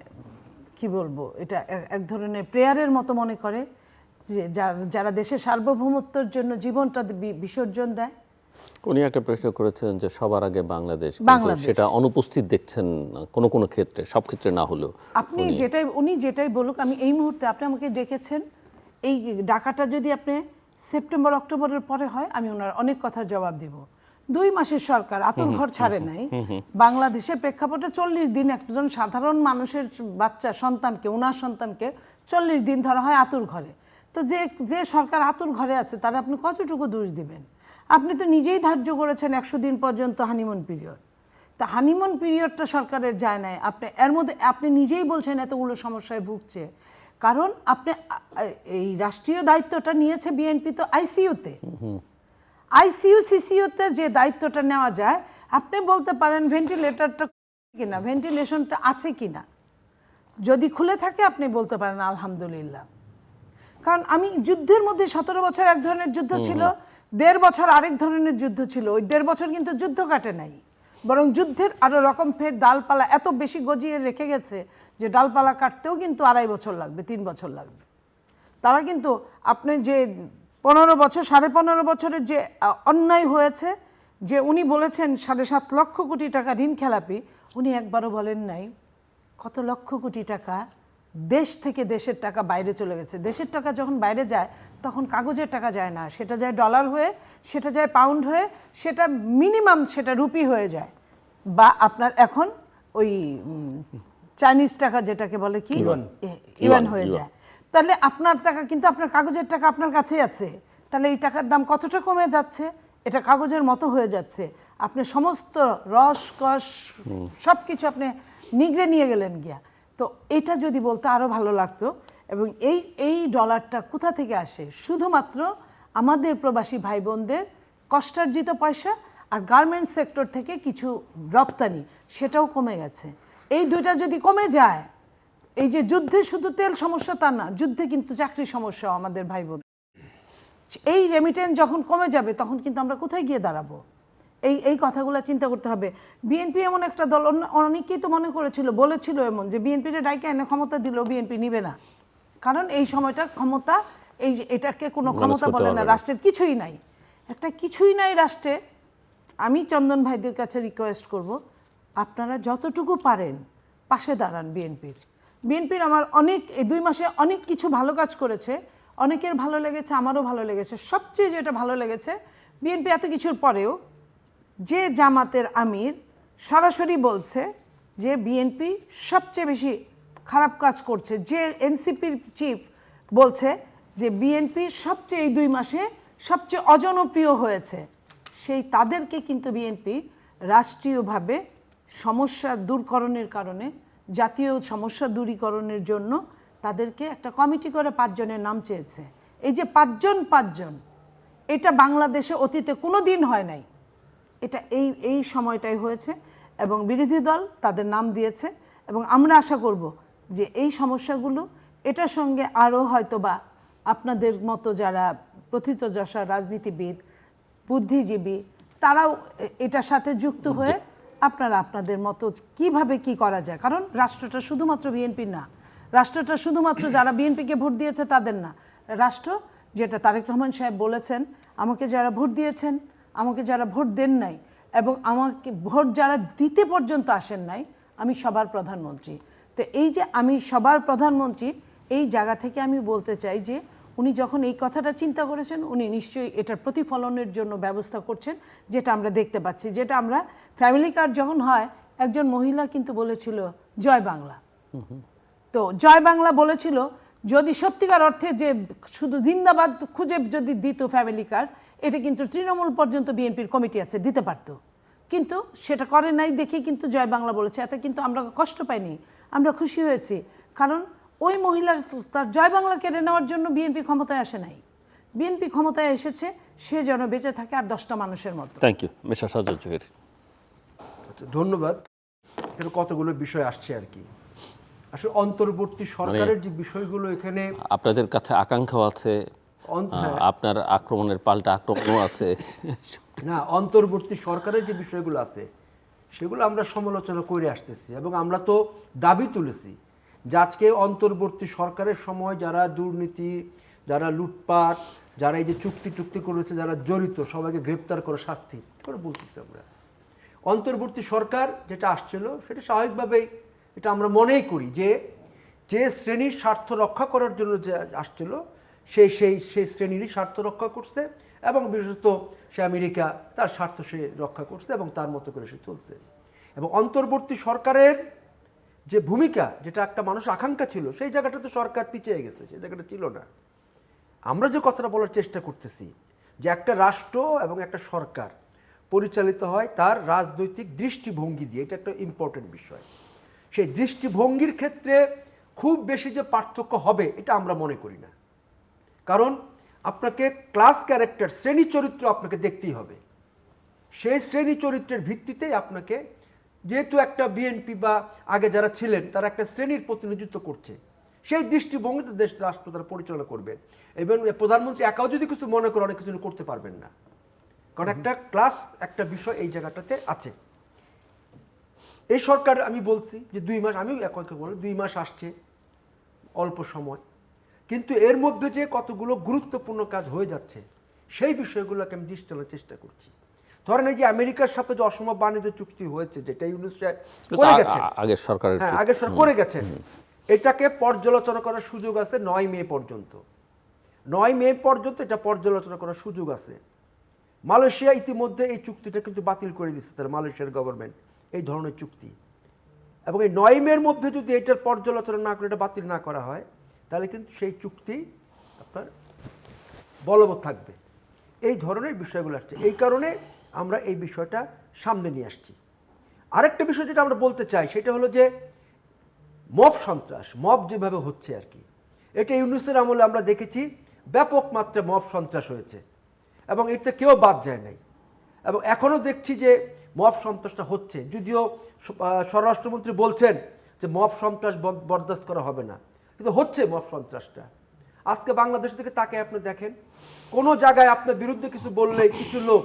কি বলবো, এটা এক ধরনের প্রেয়ারের মতো মনে করে, যে যারা দেশের সার্বভৌমত্বের জন্য জীবনটা বিসর্জন দেয়। উনি একটা প্রশ্ন করেছেন যে সবার আগে বাংলাদেশ, সেটা অনুপস্থিত দেখছেন কোনো কোনো ক্ষেত্রে, সব ক্ষেত্রে না হলেও। উনি যেটাই বলুক, আমি এই মুহূর্তে, আপনি আমাকে ডেকেছেন, এই ডাকাটা যদি আপনি সেপ্টেম্বর অক্টোবরের পরে হয়, আমি ওনার অনেক কথার জবাব দিব। 2 মাসের সরকার আতুর ঘর ছাড়ে নাই। বাংলাদেশের প্রেক্ষাপটে 40 দিন একজন সাধারণ মানুষের বাচ্চা সন্তানকে, ওনার সন্তানকে 40 দিন ধরা হয় আতুর ঘরে। তো যে সরকার আতুর ঘরে আছে তারা আপনি কতটুকু দোষ দিবেন? আপনি তো নিজেই ধার্য করেছেন 100 দিন পর্যন্ত হানিমুন পিরিয়ড। তা হানিমুন পিরিয়ডটা সরকারের যায় নাই, আপনি এর মধ্যে আপনি নিজেই বলছেন এতগুলো সমস্যায় ভুগছে। কারণ আপনি এই রাষ্ট্রীয় দায়িত্বটা নিয়েছে বিএনপি, তো আইসিইউতে, আইসিইউ সিসিইউতে যে দায়িত্বটা নেওয়া যায়, আপনি বলতে পারেন ভেন্টিলেটরটা কিনা, ভেন্টিলেশনটা আছে কিনা, যদি খুলে থাকে আপনি বলতে পারেন আলহামদুলিল্লাহ। কারণ আমি যুদ্ধের মধ্যে 17 বছর এক ধরনের যুদ্ধ ছিল, 1.5 বছর আরেক ধরনের যুদ্ধ ছিল। ওই 1.5 বছর কিন্তু যুদ্ধ কাটে নাই, বরং যুদ্ধের আরো রকম ফের ডালপালা এত বেশি গজিয়ে রেখে গেছে যে ডালপালা কাটতেও কিন্তু 2.5 বছর লাগবে, 3 বছর লাগবে। তারা কিন্তু আপনি যে 15 বছর 15.5 বছরের যে অন্যায় হয়েছে, যে উনি বলেছেন 7.5 লক্ষ কোটি টাকা ঋণ খেলাপি, উনি একবারও বলেন নাই কত লক্ষ কোটি টাকা দেশ থেকে দেশের টাকা বাইরে চলে গেছে। দেশের টাকা যখন বাইরে যায় তখন কাগজের টাকা যায় না, সেটা যায় ডলার হয়ে, সেটা যায় পাউন্ড হয়ে, সেটা মিনিমাম সেটা রুপি হয়ে যায়, বা আপনার এখন ওই চাইনিজ টাকা যেটাকে বলে কি ইউয়ান হয়ে যায়। তাহলে আপনার টাকা কিন্তু আপনার কাগজের টাকা আপনার কাছেই আছে, তাহলে এই টাকার দাম কতটা কমে যাচ্ছে, এটা কাগজের মতো হয়ে যাচ্ছে। আপনি সমস্ত রস কস সব কিছু আপনি নিগড়ে নিয়ে গেলেন গিয়া। তো এটা যদি বলতে আরও ভালো লাগতো। এবং এই ডলারটা কোথা থেকে আসে? শুধুমাত্র আমাদের প্রবাসী ভাই বোনদের কষ্টার্জিত পয়সা আর গার্মেন্টস সেক্টর থেকে কিছু রপ্তানি, সেটাও কমে গেছে। এই দুইটা যদি কমে যায়, এই যে যুদ্ধে শুধু তেল সমস্যা তা না, যুদ্ধে কিন্তু চাকরি সমস্যা আমাদের ভাই বোন। এই রেমিটেন্স যখন কমে যাবে তখন কিন্তু আমরা কোথায় গিয়ে দাঁড়াবো? এই কথাগুলো চিন্তা করতে হবে। বিএনপি এমন একটা দল, অনেকেই তো মনে করেছিল, বলেছিল এমন যে বিএনপির ডাইকে এনে ক্ষমতা দিলেও বিএনপি নিবে না, কারণ এই সময়টার ক্ষমতা এটাকে কোনো ক্ষমতা বলে না, রাষ্ট্রের কিছুই নাই, একটা কিছুই নাই রাষ্ট্রে। আমি চন্দন ভাইদের কাছে রিকোয়েস্ট করব, আপনারা যতটুকু পারেন পাশে দাঁড়ান বিএনপির। আমার অনেক এই 2 মাসে অনেক কিছু ভালো কাজ করেছে, অনেকের ভালো লেগেছে, আমারও ভালো লেগেছে। সবচেয়ে যেটা ভালো লেগেছে, বিএনপি এত কিছুর পরেও যে জামাতের আমির সরাসরি বলছে যে বিএনপি সবচেয়ে বেশি খারাপ কাজ করছে, যে এনসিপির চিফ বলছে যে বিএনপি সবচেয়ে এই 2 মাসে সবচেয়ে অজনপ্রিয় হয়েছে, সেই তাদেরকে কিন্তু বিএনপি রাষ্ট্রীয়ভাবে সমস্যা দূরকরণের কারণে, জাতীয় সমস্যা দূরীকরণের জন্য তাদেরকে একটা কমিটি করে 5 জনের নাম চেয়েছে। এই যে 5 জন, এটা বাংলাদেশে অতীতে কোনো দিন হয় নাই, এটা এই সময়টাই হয়েছে এবং বিরোধী দল তাদের নাম দিয়েছে। এবং আমরা আশা করব যে এই সমস্যাগুলো এটার সঙ্গে আরও হয়তোবা আপনাদের মতো যারা প্রথিতযশা রাজনীতিবিদ, বুদ্ধিজীবী, তারাও এটার সাথে যুক্ত হয়ে আপনারা আপনাদের মতো কিভাবে কি করা যায়, কারণ রাষ্ট্রটা শুধুমাত্র বিএনপির না, রাষ্ট্রটা শুধুমাত্র যারা বিএনপিকে ভোট দিয়েছে তাদের না, রাষ্ট্র যেটা তারেক রহমান সাহেব বলেছেন, আমাকে যারা ভোট দিয়েছেন, আমাকে যারা ভোট দেন নাই, এবং আমাকে ভোট যারা দিতে পর্যন্ত আসেন নাই, আমি সবার প্রধানমন্ত্রী। তো এই যে আমি সবার প্রধানমন্ত্রী, এই জায়গা থেকে আমি বলতে চাই যে উনি যখন এই কথাটা চিন্তা করেছেন, উনি নিশ্চয়ই এটার প্রতিফলনের জন্য ব্যবস্থা করছেন, যেটা আমরা দেখতে পাচ্ছি। যেটা আমরা ফ্যামিলি কার্ড যখন হয়, একজন মহিলা কিন্তু বলেছিল জয় বাংলা। তো জয় বাংলা বলেছিল, যদি সত্যিকার অর্থে যে শুধু জিন্দাবাদ খুঁজে যদি দিত ফ্যামিলি কার্ড, এটা কিন্তু তৃণমূল পর্যন্ত বিএনপির কমিটি আছে, দিতে পারতো, কিন্তু সেটা করে নাই দেখে কিন্তু জয় বাংলা বলেছে। এতে কিন্তু আমরা কষ্ট পাইনি, আমরা খুশি হয়েছি, কারণ ওই মহিলা তার জয় বাংলা কেড়ে নেওয়ার জন্য বিএনপি ক্ষমতায় আসে নাই। বিএনপি ক্ষমতায় এসেছে সে যেন বেঁচে থাকে আর 10টা মানুষের মতো। Thank you mister Sajjad Zahir. ধন্যবাদ। এখানে কতগুলো বিষয় আসছে আর কি, আসলে অন্তর্বর্তী সরকারের যে বিষয়গুলো এখানে আপনাদের কাছে আকাঙ্ক্ষাও আছে, আপনার আক্রমণের পাল্টা আক্রমণও আছে। না, অন্তর্বর্তী সরকারের যে বিষয়গুলো আছে সেগুলো আমরা সমালোচনা করে আসতেছি এবং আমরা তো দাবি তুলেছি যে আজকে অন্তর্বর্তী সরকারের সময় যারা দুর্নীতি, যারা লুটপাট, যারা এই যে চুক্তি করেছে, যারা জড়িত, সবাইকে গ্রেপ্তার করে শাস্তি করে বলতেছি আমরা। অন্তর্বর্তী সরকার যেটা আসছিল সেটা স্বাভাবিকভাবেই এটা আমরা মনেই করি যে শ্রেণীর স্বার্থ রক্ষা করার জন্য যে আসছিল সেই শ্রেণীরই স্বার্থ রক্ষা করছে এবং বিশেষত সে আমেরিকা তার স্বার্থ সে রক্ষা করছে এবং তার মতো করে সে চলছে। এবং অন্তর্বর্তী সরকারের যে ভূমিকা, যেটা একটা মানুষের আকাঙ্ক্ষা ছিল, সেই জায়গাটা তো সরকার পিছিয়ে গেছে, সেই জায়গাটা ছিল না। আমরা যে কথাটা বলার চেষ্টা করতেছি যে একটা রাষ্ট্র এবং একটা সরকার পরিচালিত হয় তার রাজনৈতিক দৃষ্টিভঙ্গি দিয়ে, এটা একটা ইম্পর্টেন্ট বিষয়। সেই দৃষ্টিভঙ্গির ক্ষেত্রে খুব বেশি যে পার্থক্য হবে এটা আমরা মনে করি না, কারণ আপনাকে ক্লাস ক্যারেক্টার, শ্রেণী চরিত্র আপনাকে দেখতেই হবে। সেই শ্রেণী চরিত্রের ভিত্তিতেই আপনাকে, যেহেতু একটা বিএনপি বা আগে যারা ছিলেন তারা একটা শ্রেণীর প্রতিনিধিত্ব করছে, সেই দৃষ্টিভঙ্গিতে দেশ রাষ্ট্র তারা পরিচালনা করবেন। এবং প্রধানমন্ত্রী একাও যদি কিছু মনে করে অনেক কিছু করতে পারবেন না, কারণ একটা ক্লাস একটা বিষয় এই জায়গাটাতে আছে। এই সরকার আমি বলছি যে 2 মাস, আমিও একই বলি 2 মাস আসছে, অল্প সময়, কিন্তু এর মধ্যে যে কতগুলো গুরুত্বপূর্ণ কাজ হয়ে যাচ্ছে সেই বিষয়গুলোকে আমি দৃষ্টি টানার চেষ্টা করছি। ধরেন এই যে আমেরিকার সাথে যে অসম বাণিজ্য চুক্তি হয়েছে, যেটা ইউনুস করে গেছেন, আগের সরকারের, হ্যাঁ আগের সরকার করে গেছেন, এটাকে পর্যালোচনা করার সুযোগ আছে 9 মে পর্যন্ত। 9 মে পর্যন্ত এটা পর্যালোচনা করার সুযোগ আছে। মালয়েশিয়া ইতিমধ্যে এই চুক্তিটা কিন্তু বাতিল করে দিচ্ছে, তার মালয়েশিয়ার গভর্নমেন্ট এই ধরনের চুক্তি। এবং এই 9 মের মধ্যে যদি এটার পর্যালোচনা না করে এটা বাতিল না করা হয়, তাহলে কিন্তু সেই চুক্তি আপনার বলবৎ থাকবে। এই ধরনের বিষয়গুলো আসছে, এই কারণে আমরা এই বিষয়টা সামনে নিয়ে আসছি। আরেকটা বিষয় যেটা আমরা বলতে চাই সেটা হলো যে মব সন্ত্রাস, মব যেভাবে হচ্ছে আর কি, এটা ইউনুসের আমলে আমরা দেখেছি ব্যাপক মাত্রায় মব সন্ত্রাস হয়েছে এবং এতে কেউ বাদ যায় নাই। এবং এখনও দেখছি যে মব সন্ত্রাসটা হচ্ছে, যদিও স্বরাষ্ট্রমন্ত্রী বলছেন যে মব সন্ত্রাস বরদাস্ত করা হবে না, কিন্তু হচ্ছে মব সন্ত্রাসটা। আজকে বাংলাদেশ থেকে তাকে আপনি দেখেন, কোনো জায়গায় আপনার বিরুদ্ধে কিছু বললে কিছু লোক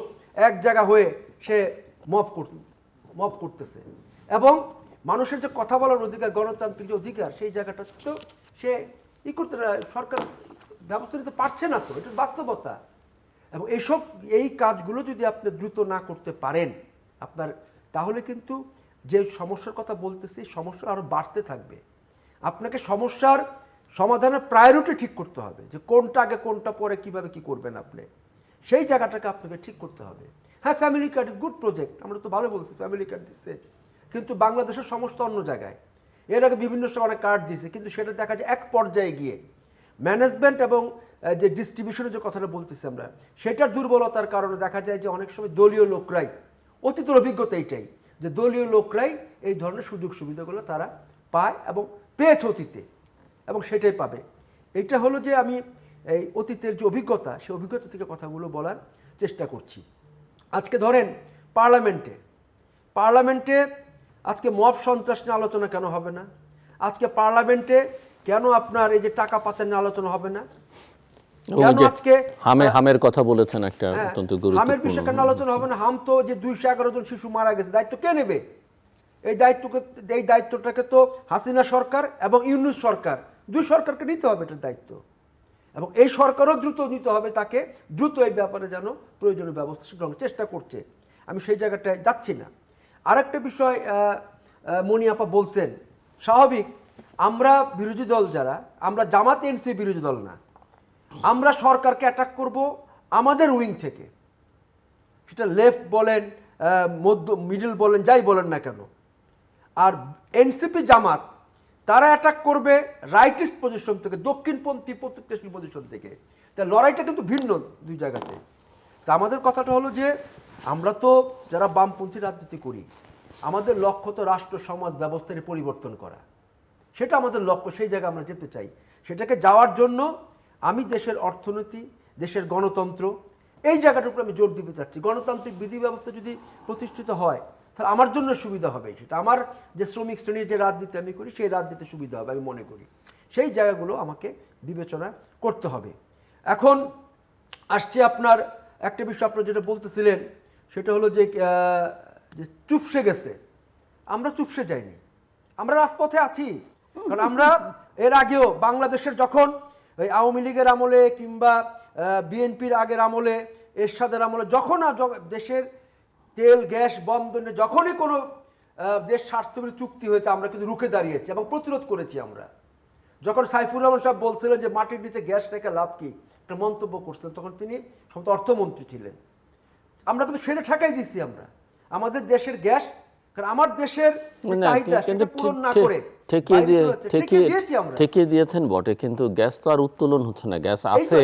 এক জায়গা হয়ে সে মব করতেছে। এবং মানুষের যে কথা বলার অধিকার, গণতান্ত্রিক যে অধিকার, সেই জায়গাটা তো সে করতে, সরকার ব্যবস্থা নিতে পারছে না, তো এটা বাস্তবতা। এবং এই কাজগুলো যদি আপনি দ্রুত না করতে পারেন আপনার, তাহলে কিন্তু যে সমস্যার কথা বলতেছি সমস্যা আরও বাড়তে থাকবে। আপনাকে সমস্যার সমাধানের প্রায়োরিটি ঠিক করতে হবে, যে কোনটা আগে কোনটা পরে কিভাবে কি করবেন আপনি, সেই জায়গাটাকে আপনাকে ঠিক করতে হবে। হ্যাঁ, family card is good project, আমরা তো ভালো বলছি ফ্যামিলি কার্ড দিচ্ছে, কিন্তু বাংলাদেশের সমস্যা অন্য জায়গায়। এর আগে বিভিন্ন সময় অনেক কার্ড দিয়েছে, কিন্তু সেটা দেখা যায় এক পর্যায়ে গিয়ে ম্যানেজমেন্ট এবং যে ডিস্ট্রিবিউশনের যে কথাটা বলতেছি আমরা, সেটার দুর্বলতার কারণে দেখা যায় যে অনেক সময় দলীয় লোকরাই, অতীতের অভিজ্ঞতা এইটাই, যে দলীয় লোকরাই এই ধরনের সুযোগ সুবিধাগুলো তারা পায় এবং পেয়েছে অতীতে, এবং সেটাই পাবে। এইটা হলো যে আমি এই অতীতের যে অভিজ্ঞতা, সেই অভিজ্ঞতা থেকে কথাগুলো বলার চেষ্টা করছি। আজকে ধরেন পার্লামেন্টে আজকে মব সন্ত্রাস নিয়ে আলোচনা কেন হবে না? আজকে পার্লামেন্টে কেন আপনার এই যে টাকা পাচার নিয়ে আলোচনা হবে না? কেন আজকে হামের কথা বলেছেন, একটা অত্যন্ত গুরুত্বপূর্ণ হামের বিষয়ে কেন আলোচনা হবে না? হাম তো যে 211 জন শিশু মারা গেছে, দায়িত্ব কে নেবে? এই দায়িত্বটাকে তো হাসিনা সরকার এবং ইউনূস সরকার, দুই সরকারকে নিতে হবে এটার দায়িত্ব। এবং এই সরকারও দ্রুত নিতে হবে, তাকে দ্রুত এই ব্যাপারে যেন প্রয়োজনীয় ব্যবস্থা গ্রহণের চেষ্টা করছে। আমি সেই জায়গাটায় যাচ্ছি না। আরেকটা বিষয় মনি আপা বলছেন, স্বাভাবিক, আমরা বিরোধী দল যারা, আমরা জামাত এনসি বিরোধী দল না, আমরা সরকারকে অ্যাটাক করব আমাদের উইং থেকে, সেটা লেফট বলেন, মিডল বলেন, যাই বলেন না কেন। আর এনসিপি জামাত তারা অ্যাটাক করবে রাইটিস্ট পজিশন থেকে, দক্ষিণপন্থী প্রতিক্রিয়াশীল পজিশন থেকে। তা লড়াইটা কিন্তু ভিন্ন দুই জায়গাতে। তা আমাদের কথাটা হলো যে আমরা তো যারা বামপন্থী রাজনীতি করি, আমাদের লক্ষ্য তো রাষ্ট্র সমাজ ব্যবস্থার পরিবর্তন করা, সেটা আমাদের লক্ষ্য, সেই জায়গায় আমরা যেতে চাই। সেটাকে যাওয়ার জন্য আমি দেশের অর্থনীতি, দেশের গণতন্ত্র, এই জায়গাটার উপর আমি জোর দিতে চাচ্ছি। গণতান্ত্রিক বিধি ব্যবস্থা যদি প্রতিষ্ঠিত হয় তাহলে আমার জন্য সুবিধা হবে, সেটা আমার যে শ্রমিক শ্রেণীর যে রাজনীতি আমি করি সেই রাজনীতি সুবিধা হবে আমি মনে করি। সেই জায়গাগুলো আমাকে বিবেচনা করতে হবে। এখন আসছে আপনার একটা বিষয়, আপনারা যেটা বলতেছিলেন সেটা হলো যে চুপসে গেছে। আমরা চুপসে যাইনি, আমরা রাজপথে আছি। কারণ আমরা এর আগেও বাংলাদেশের যখন ওই আওয়ামী লীগের আমলে কিংবা বিএনপির আগের আমলে, এরশাদের আমলে, যখন দেশের তেল গ্যাস বন্ধনে যখনই কোনো দেশ স্বার্থবিরোধী চুক্তি হয়েছে, আমরা কিন্তু রুখে দাঁড়িয়েছি এবং প্রতিরোধ করেছি। আমরা যখন সাইফুর রহমান সাহেব বলছিলেন যে মাটির নিচে গ্যাস রেখে লাভ কি, একটা মন্তব্য করছিলেন, তখন তিনি সম্ভবত অর্থমন্ত্রী ছিলেন। আমরা কিন্তু সেটা ঠেকাই দিচ্ছি। আমরা আমাদের দেশের গ্যাস, কারণ আমার দেশের চাহিদা সেটা পূরণ না করে ঠেকিয়ে দিয়েছেন বটে, কিন্তু গ্যাস তো আর উত্তোলন হচ্ছে না। গ্যাস আছে,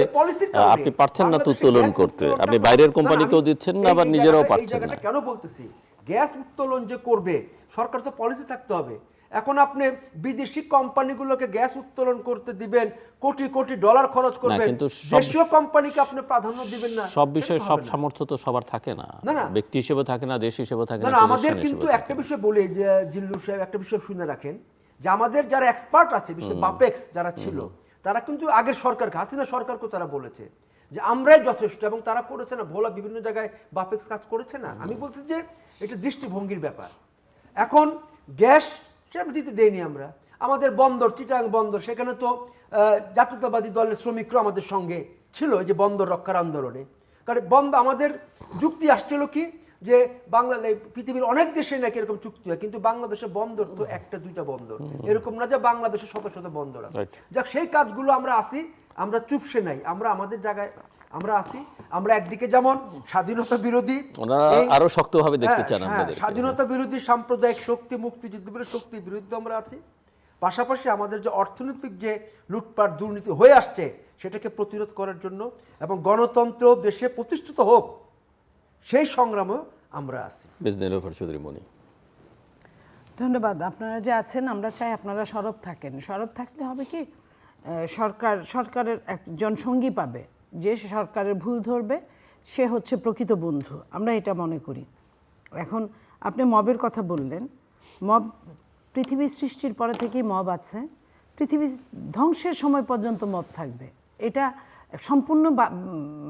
আপনি পারছেন না তো উত্তোলন করতে, আপনি বাইরের কোম্পানিকেও দিচ্ছেন না, আবার নিজেরাও পারছেন না। কেন বলতেছি, গ্যাস উত্তোলন যে করবে সরকার তো পলিসি থাকতে হবে। এখন আপনি বিদেশি কোম্পানিগুলোকে গ্যাস উত্তোলন করতে দিবেন, কোটি কোটি ডলার খরচ করবেন, দেশীয় কোম্পানিকে আপনি প্রাধান্য দিবেন না। সব বিষয়ে সব সামর্থ্য তো সবার থাকে না, ব্যক্তি হিসেবে থাকে না, দেশ হিসেবে থাকে না। আমাদের কিন্তু একটা বিষয় বলি যে জিল্লুর সাহেব, একটা বিষয় শুনে রাখেন, যে আমাদের যারা এক্সপার্ট আছে বিশেষ বাপেক্স যারা ছিল তারা কিন্তু আগের সরকারকে, হাসিনা সরকারকে তারা বলেছে যে আমরাই যথেষ্ট, এবং তারা করেছে না, ভোলা বিভিন্ন জায়গায় বাপেক্স কাজ করেছে না। আমি বলছি যে এটা দৃষ্টিভঙ্গির ব্যাপার। এখন গ্যাস সেটা দিতে দেয়নি আমরা, আমাদের বন্দর চিটাং বন্দর, সেখানে তো জাতীয়তাবাদী দলের শ্রমিকরা আমাদের সঙ্গে ছিল যে বন্দর রক্ষার আন্দোলনে। কারণ আমাদের যুক্তি আসছিল কি যে বাংলাদেশ পৃথিবীর অনেক দেশে নাকি এরকম চুক্তি হয়, কিন্তু বাংলাদেশে বন্দর তো একটা দুইটা বন্দর, এরকম না যে বাংলাদেশে শত শত বন্দর আছে। যাক, সেই কাজগুলো আমরা আসি, আমরা চুপসে নাই, আমরা আমাদের জায়গায় আমরা আসি। আমরা একদিকে যেমন স্বাধীনতা বিরোধী, আরো শক্তভাবে দেখতে চান আমাদের স্বাধীনতা বিরোধী সাম্প্রদায়িক শক্তি, মুক্তিযুদ্ধ শক্তির বিরুদ্ধে আমরা আছি। পাশাপাশি আমাদের যে অর্থনৈতিক যে লুটপাট দুর্নীতি হয়ে আসছে সেটাকে প্রতিরোধ করার জন্য এবং গণতন্ত্র দেশে প্রতিষ্ঠিত হোক সেই সংগ্রামে আমরা আছি। চৌধুরী মনি, ধন্যবাদ। আপনারা যে আছেন, আমরা চাই আপনারা সরব থাকেন। সরব থাকলে হবে কি, সরকারের একজন সঙ্গী পাবে, যে সরকারের ভুল ধরবে সে হচ্ছে প্রকৃত বন্ধু, আমরা এটা মনে করি। এখন আপনি মবের কথা বললেন, মব পৃথিবীর সৃষ্টির পরে থেকেই মব আছে, পৃথিবী ধ্বংসের সময় পর্যন্ত মব থাকবে। এটা সম্পূর্ণ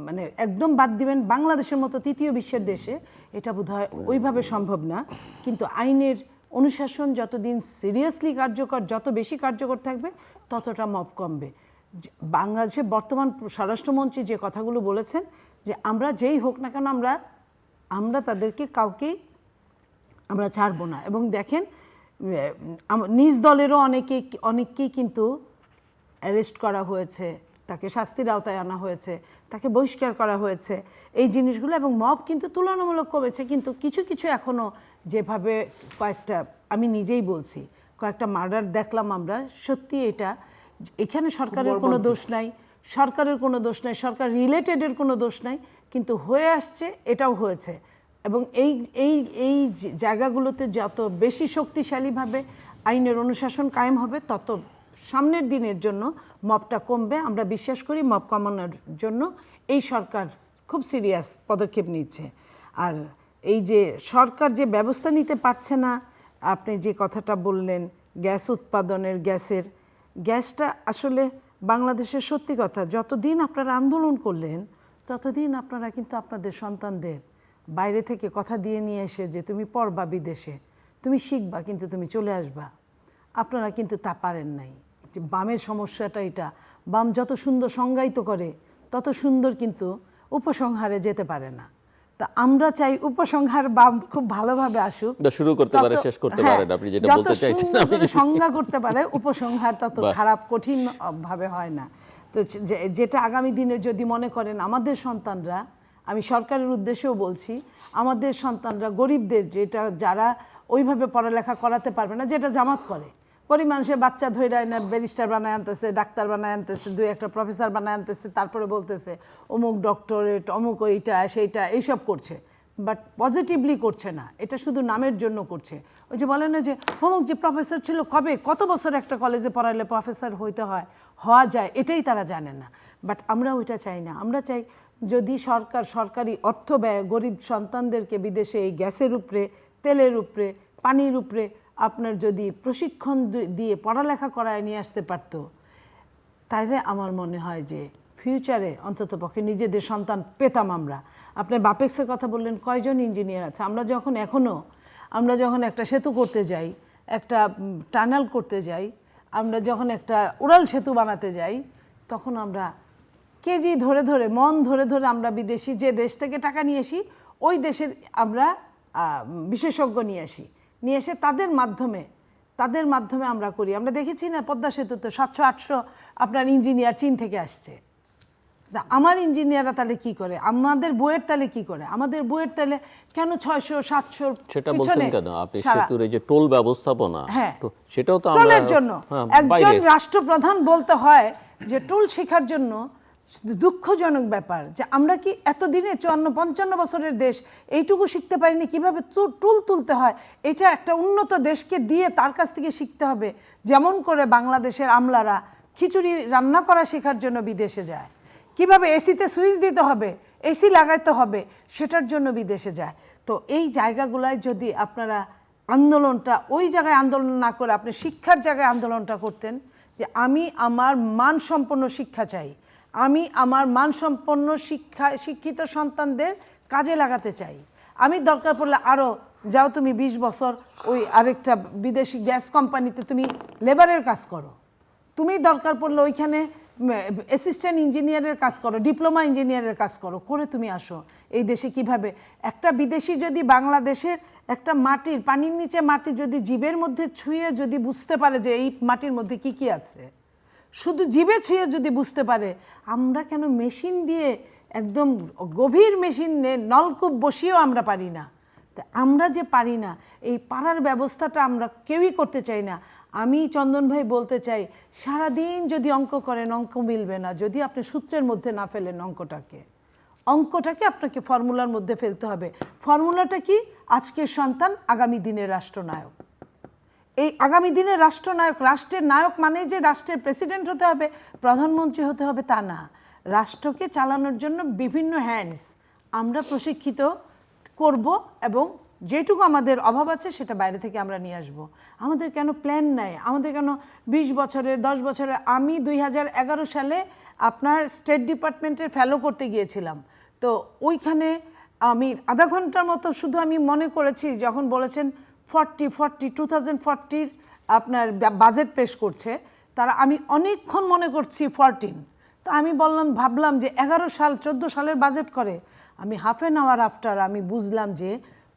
মানে একদম বাদ দিবেন বাংলাদেশের মতো তৃতীয় বিশ্বের দেশে এটা বোধহয় ওইভাবে সম্ভব না। কিন্তু আইনের অনুশাসন যতদিন সিরিয়াসলি কার্যকর, যত বেশি কার্যকর থাকবে ততটা মব কমবে। বাংলাদেশের বর্তমান স্বরাষ্ট্রমন্ত্রী যে কথাগুলো বলেছেন যে আমরা যেই হোক না কেন আমরা তাদেরকে কাউকেই আমরা ছাড়বো না। এবং দেখেন নিজ দলেরও অনেককেই কিন্তু অ্যারেস্ট করা হয়েছে, তাকে শাস্তির আওতায় আনা হয়েছে, তাকে বহিষ্কার করা হয়েছে, এই জিনিসগুলো। এবং মব কিন্তু তুলনামূলক কমেছে, কিন্তু কিছু কিছু এখনও যেভাবে কয়েকটা, আমি নিজেই বলছি, কয়েকটা মার্ডার দেখলাম আমরা, সত্যি এটা এখানে সরকারের কোনো দোষ নাই, সরকার রিলেটেডের কোনো দোষ নাই, কিন্তু হয়ে আসছে, এটাও হয়েছে। এবং এই জায়গাগুলোতে যত বেশি শক্তিশালীভাবে আইনের অনুশাসন কায়েম হবে তত সামনের দিনের জন্য মবটা কমবে। আমরা বিশ্বাস করি মব কমানোর জন্য এই সরকার খুব সিরিয়াস পদক্ষেপ নিচ্ছে। আর এই যে সরকার যে ব্যবস্থা নিতে পারছে না, আপনি যে কথাটা বললেন গ্যাস উৎপাদনের, গ্যাসটা আসলে বাংলাদেশের সত্যি কথা, যতদিন আপনারা আন্দোলন করলেন ততদিন আপনারা কিন্তু আপনাদের সন্তানদের বাইরে থেকে কথা দিয়ে নিয়ে এসে যে তুমি পড়বা বিদেশে, তুমি শিখবা, কিন্তু তুমি চলে আসবা, আপনারা কিন্তু তা পারেন নাই। যে বামের সমস্যাটা এটা, বাম যত সুন্দর সংজ্ঞায়িত করে তত সুন্দর কিন্তু উপসংহারে যেতে পারে না। তা আমরা চাই উপসংহার বাম খুব ভালোভাবে আসুক, শুরু করতে পারে, শেষ করতে পারেন, আপনি যেটা বলতে চাইছেন আমি সংজ্ঞা করতে পারে, উপসংহার তত খারাপ কঠিন ভাবে হয় না। তো যেটা আগামী দিনে যদি মনে করেন আমাদের সন্তানরা, আমি সরকারের উদ্দেশ্যেও বলছি, আমাদের সন্তানরা গরিবদের যারা ওইভাবে পড়ালেখা করাতে পারবে না, যেটা জামাত করে, গরিব মানুষের বাচ্চা ধরে না ব্যারিস্টার বানায় আনতেছে, ডাক্তার বানায় আনতেছে, দুই একটা প্রফেসর বানায় আনতেছে, তারপরে বলতেছে অমুক ডক্টরেট, অমুক এইটা সেইটা এইসব করছে, বাট পজিটিভলি করছে না, এটা শুধু নামের জন্য করছে। ওই যে বলে না যে অমুক যে প্রফেসর ছিল, কত বছর একটা কলেজে পড়াইলে প্রফেসর হওয়া যায়, এটাই তারা জানে না। বাট আমরা ওইটা চাই না। আমরা চাই যদি সরকারি অর্থ ব্যয় গরিব সন্তানদেরকে বিদেশে এই গ্যাসের উপরে, তেলের উপরে, পানির উপরে আপনার যদি প্রশিক্ষণ দিয়ে পড়ালেখা করায় নিয়ে আসতে পারত, তাহলে আমার মনে হয় যে ফিউচারে অন্ততপক্ষে নিজেদের সন্তান পেতাম আমরা। আপনি বাপেক্সের কথা বললেন, কয়জন ইঞ্জিনিয়ার আছে? আমরা যখন একটা সেতু করতে যাই, একটা টানেল করতে যাই, আমরা যখন একটা উড়াল সেতু বানাতে যাই, তখন আমরা কেজি ধরে মন ধরে আমরা বিদেশি যে দেশ থেকে টাকা নিয়ে আসি, ওই দেশের আমরা বিশেষজ্ঞ নিয়ে এসে তাদের মাধ্যমে আমরা করি। আমরা দেখেছি না পদ্মা সেতুতে 700-800 আপনার ইঞ্জিনিয়ার চীন থেকে আসছে। আমার ইঞ্জিনিয়াররা তাহলে কি করে? আমাদের বইয়ের তাহলে কি করে? আমাদের বইয়ের তাহলে কেন 600-700? সেটা বলছেন কেন আপনি? সেতুর এই যে টোল ব্যবস্থাপনা, সেটাও তো টোলের জন্য একজন রাষ্ট্রপ্রধান বলতে হয় যে টোল শেখার জন্য। দুঃখজনক ব্যাপার যে আমরা কি এতদিনে 54-55 বছরের দেশ এইটুকু শিখতে পারিনি কিভাবে টোল তুলতে হয়। এটা একটা উন্নত দেশকে দিয়ে তার কাছ থেকে শিখতে হবে। যেমন করে বাংলাদেশের আমলারা খিচুড়ি রান্না করা শেখার জন্য বিদেশে যায়, কিভাবে এসিতে সুইচ দিতে হবে, এসি লাগাইতে হবে, সেটার জন্য বিদেশে যায়। তো এই জায়গাগুলোয় যদি আপনারা আন্দোলনটা ওই জায়গায় আন্দোলন না করে আপনি শিক্ষার জায়গায় আন্দোলনটা করতেন, যে আমি আমার মানসম্পন্ন শিক্ষা চাই, আমি আমার মানসম্পন্ন শিক্ষিত সন্তানদের কাজে লাগাতে চাই, আমি দরকার পড়লে আরও যাও তুমি 20 বছর ওই আরেকটা বিদেশি গ্যাস কোম্পানিতে তুমি লেবারের কাজ করো, তুমি দরকার পড়লে ওইখানে অ্যাসিস্ট্যান্ট ইঞ্জিনিয়ারের কাজ করো, ডিপ্লোমা ইঞ্জিনিয়ারের কাজ করো, করে তুমি আসো এই দেশে। কিভাবে একটা বিদেশি যদি বাংলাদেশের একটা মাটির পানির নিচে মাটি যদি জীবের মধ্যে ছুঁয়ে যদি বুঝতে পারে যে এই মাটির মধ্যে কি কি আছে, শুধু জীবে ছুঁয়ে যদি বুঝতে পারে, আমরা কেন মেশিন দিয়ে একদম গভীর মেশিন নলকূপ বসিয়েও আমরা পারি না? আমরা যে পারি না, এই পারার ব্যবস্থাটা আমরা কেউই করতে চাই না। আমি চন্দন ভাই বলতে চাই, সারাদিন যদি অঙ্ক করেন অঙ্ক মিলবে না যদি আপনি সূত্রের মধ্যে না ফেলেন অঙ্কটাকে আপনাকে ফর্মুলার মধ্যে ফেলতে হবে। ফর্মুলাটা কি? আজকের সন্তান আগামী দিনের রাষ্ট্রনায়ক। এই আগামী দিনের রাষ্ট্রনায়ক, রাষ্ট্রের নায়ক মানে যে রাষ্ট্রের প্রেসিডেন্ট হতে হবে, প্রধানমন্ত্রী হতে হবে তা না। রাষ্ট্রকে চালানোর জন্য বিভিন্ন হ্যান্ডস আমরা প্রশিক্ষিত করব, এবং যেটুকু আমাদের অভাব আছে সেটা বাইরে থেকে আমরা নিয়ে আসব। আমাদের কেন প্ল্যান নাই? আমাদের কেন 20 বছরের 10 বছরের? আমি 2011 সালে আপনার স্টেট ডিপার্টমেন্টের ফেলো করতে গিয়েছিলাম, তো ওইখানে আমি আধা ঘন্টার মতো শুধু আমি মনে করেছি, যখন বলেছেন 2040 আপনার বাজেট পেশ করছে তারা, আমি অনেকক্ষণ মনে করছি 14। তো আমি ভাবলাম যে 11 সাল 14 সালের বাজেট করে। আমি হাফ অ্যান আওয়ার আফটার আমি বুঝলাম যে